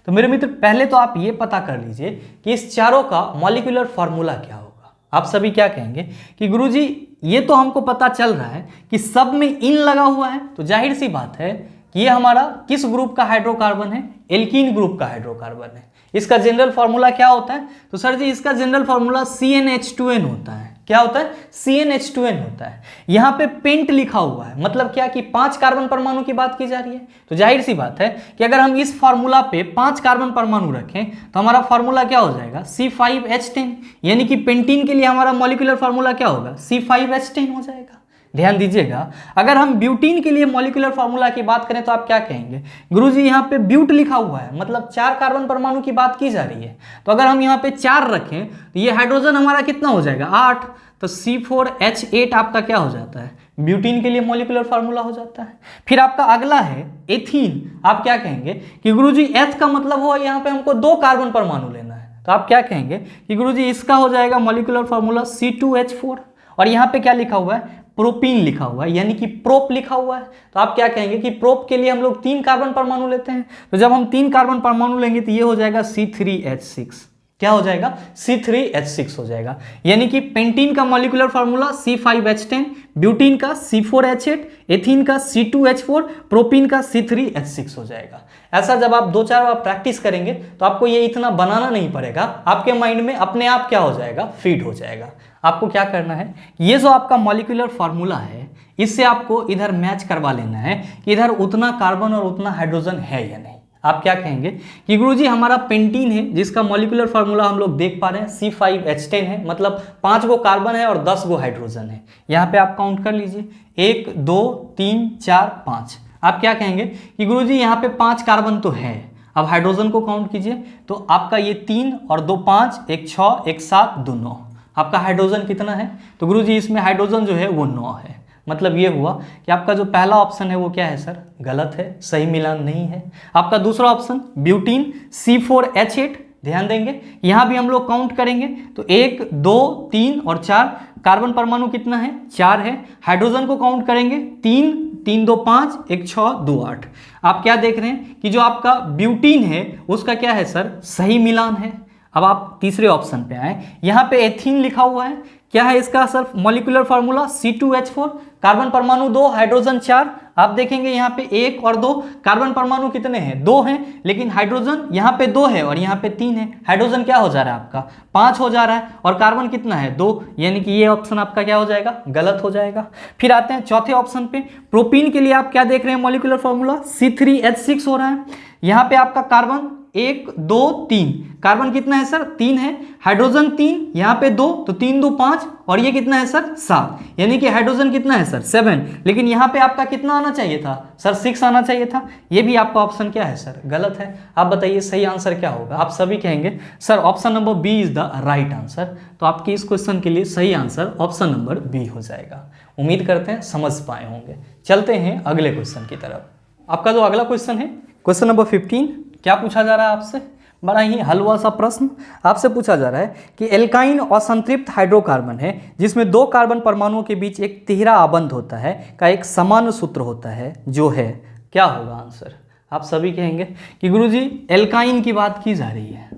A: तो मेरे मित्र पहले तो आप ये पता कर लीजिए कि इस चारों का मॉलिक्यूलर फार्मूला क्या होगा। आप सभी क्या कहेंगे कि गुरुजी ये तो हमको पता चल रहा है कि सब में इन लगा हुआ है, तो जाहिर सी बात है कि ये हमारा किस ग्रुप का हाइड्रोकार्बन है, एल्कीन ग्रुप का हाइड्रोकार्बन है। इसका जनरल फार्मूला क्या होता है, तो सर जी इसका जनरल फार्मूला CnH2n होता है। क्या होता है, CnH2n होता है। यहाँ पे पेंट लिखा हुआ है, मतलब क्या कि 5 कार्बन परमाणु की बात की जा रही है। तो जाहिर सी बात है कि अगर हम इस फार्मूला पे 5 कार्बन परमाणु रखें तो हमारा फार्मूला क्या हो जाएगा, C5H10, यानी कि पेंटीन के लिए हमारा मॉलिक्यूलर फार्मूला क्या होगा, C5H10 हो जाएगा। ध्यान दीजिएगा, अगर हम ब्यूटीन के लिए मॉलिक्यूलर फार्मूला की बात करें तो आप क्या कहेंगे, गुरुजी यहाँ पे ब्यूट लिखा हुआ है, मतलब 4 कार्बन परमाणु की बात की जा रही है। तो अगर हम यहाँ पे 4 रखें तो ये हाइड्रोजन हमारा कितना हो जाएगा, 8। तो C4H8 आपका क्या हो जाता है, ब्यूटीन के लिए मॉलिक्यूलर फार्मूला हो जाता है। फिर आपका अगला है एथीन। आप क्या कहेंगे कि गुरुजी एथ का मतलब हुआ यहाँ पे हमको 2 कार्बन परमाणु लेना है, तो आप क्या कहेंगे कि गुरुजी इसका हो जाएगा मॉलिक्यूलर फार्मूला C2H4 और यहाँ पे क्या लिखा हुआ है, प्रोपीन लिखा हुआ है, यानी कि प्रोप लिखा हुआ है। तो आप क्या कहेंगे कि प्रोप के लिए हम लोग 3 कार्बन परमाणु लेते हैं। तो जब हम 3 कार्बन परमाणु लेंगे तो ये हो जाएगा C3H6। क्या हो जाएगा, C3H6 हो जाएगा। यानी कि पेंटीन का मॉलिक्यूलर फार्मूला C5H10, ब्यूटीन का C4H8, एथीन का C2H4, प्रोपीन का C3H6 हो जाएगा। ऐसा जब आप 2-4 बार प्रैक्टिस करेंगे तो आपको ये इतना बनाना नहीं पड़ेगा, आपके माइंड में अपने आप क्या हो जाएगा, फीड हो जाएगा। आपको क्या करना है, ये जो आपका मॉलिक्यूलर फार्मूला है इससे आपको इधर मैच करवा लेना है कि इधर उतना कार्बन और उतना हाइड्रोजन है या नहीं। आप क्या कहेंगे कि गुरुजी हमारा पेंटीन है जिसका मॉलिक्यूलर फार्मूला हम लोग देख पा रहे हैं C5H10 है, मतलब 5 गो कार्बन है और 10 गो हाइड्रोजन है। यहाँ पे आप काउंट कर लीजिए, 1 2 3 4 5। आप क्या कहेंगे कि गुरुजी यहाँ पे 5 कार्बन तो है। अब हाइड्रोजन को काउंट कीजिए तो आपका ये 3 और 2 5, 1 6, 1 7, 2 9। आपका हाइड्रोजन कितना है, तो गुरुजी इसमें हाइड्रोजन जो है वो 9 है। मतलब ये हुआ कि आपका जो पहला ऑप्शन है वो क्या है सर, गलत है, सही मिलान नहीं है। आपका दूसरा ऑप्शन ब्यूटीन C4H8, ध्यान देंगे यहाँ भी हम लोग काउंट करेंगे तो 1 2 3 और 4, कार्बन परमाणु कितना है 4 है। हाइड्रोजन को काउंट करेंगे 3, 3 2 5, 1 6 2 8। आप क्या देख रहे हैं कि जो आपका ब्यूटीन है उसका क्या है सर सही मिलान है। अब आप तीसरे ऑप्शन पे आए, यहाँ पे एथीन लिखा हुआ है, क्या है इसका sir molecular formula C2H4, carbon परमाणु 2, हाइड्रोजन 4। आप देखेंगे यहाँ पे 1 और 2, कार्बन परमाणु कितने हैं 2 हैं, लेकिन हाइड्रोजन यहाँ पे 2 है और यहाँ पे 3 है। हाइड्रोजन क्या हो जा रहा है आपका 5 हो जा रहा है और कार्बन कितना है 2, यानी कि ये ऑप्शन आपका क्या हो जाएगा गलत हो जाएगा। फिर आते हैं चौथे ऑप्शन पे, प्रोपीन के लिए आप क्या देख रहे हैं मॉलिक्यूलर फार्मूला C3H6 हो रहा है। यहाँ पे आपका कार्बन 1 2 3, कार्बन कितना है सर 3 है, हाइड्रोजन 3, यहाँ पे 2 तो 3 2 5 और ये कितना है सर 7, यानी कि हाइड्रोजन कितना है सर 7, लेकिन यहाँ पे आपका कितना आना चाहिए था सर 6 आना चाहिए था। ये भी आपका ऑप्शन क्या है सर गलत है। आप बताइए सही आंसर क्या होगा। आप सभी कहेंगे sir option number B is the right answer. तो आपकी इस क्वेश्चन के लिए सही आंसर ऑप्शन नंबर बी हो जाएगा। उम्मीद करते हैं समझ पाए होंगे। चलते हैं अगले क्वेश्चन की तरफ। आपका जो अगला क्वेश्चन है क्वेश्चन नंबर 15, क्या पूछा जा रहा है आपसे, बड़ा ही हलवा सा प्रश्न आपसे पूछा जा रहा है कि एल्काइन असंतृप्त हाइड्रोकार्बन है जिसमें 2 कार्बन परमाणुओं के बीच एक तिहरा आबंध होता है का एक समान सूत्र होता है जो है, क्या होगा आंसर। आप सभी कहेंगे कि गुरुजी एल्काइन की बात की जा रही है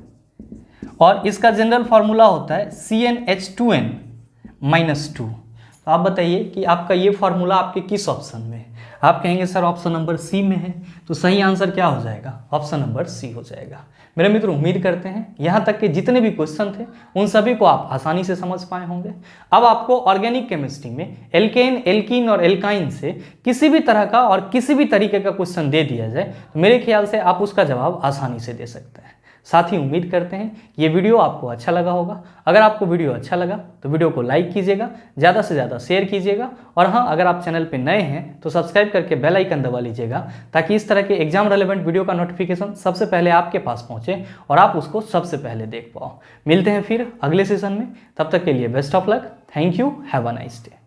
A: और इसका जनरल फार्मूला होता है CnH2n-2। तो आप बताइए कि आपका ये फार्मूला आपके किस ऑप्शन में है। आप कहेंगे सर ऑप्शन नंबर सी में है, तो सही आंसर क्या हो जाएगा ऑप्शन नंबर सी हो जाएगा। मेरे मित्र उम्मीद करते हैं यहाँ तक के जितने भी क्वेश्चन थे उन सभी को आप आसानी से समझ पाए होंगे। अब आपको ऑर्गेनिक केमिस्ट्री में एल्केन, एल्कीन और एल्काइन से किसी भी तरह का और किसी भी तरीके का क्वेश्चन दे दिया जाए तो मेरे ख्याल से आप उसका जवाब आसानी से दे सकते हैं। साथ ही उम्मीद करते हैं ये वीडियो आपको अच्छा लगा होगा। अगर आपको वीडियो अच्छा लगा तो वीडियो को लाइक कीजिएगा, ज़्यादा से ज़्यादा शेयर कीजिएगा और हाँ, अगर आप चैनल पे नए हैं तो सब्सक्राइब करके बेल आइकन दबा लीजिएगा ताकि इस तरह के एग्जाम रेलेवेंट वीडियो का नोटिफिकेशन सबसे पहले आपके पास पहुँचे और आप उसको सबसे पहले देख पाओ। मिलते हैं फिर अगले सेशन में, तब तक के लिए best of luck. Thank you, have a nice day.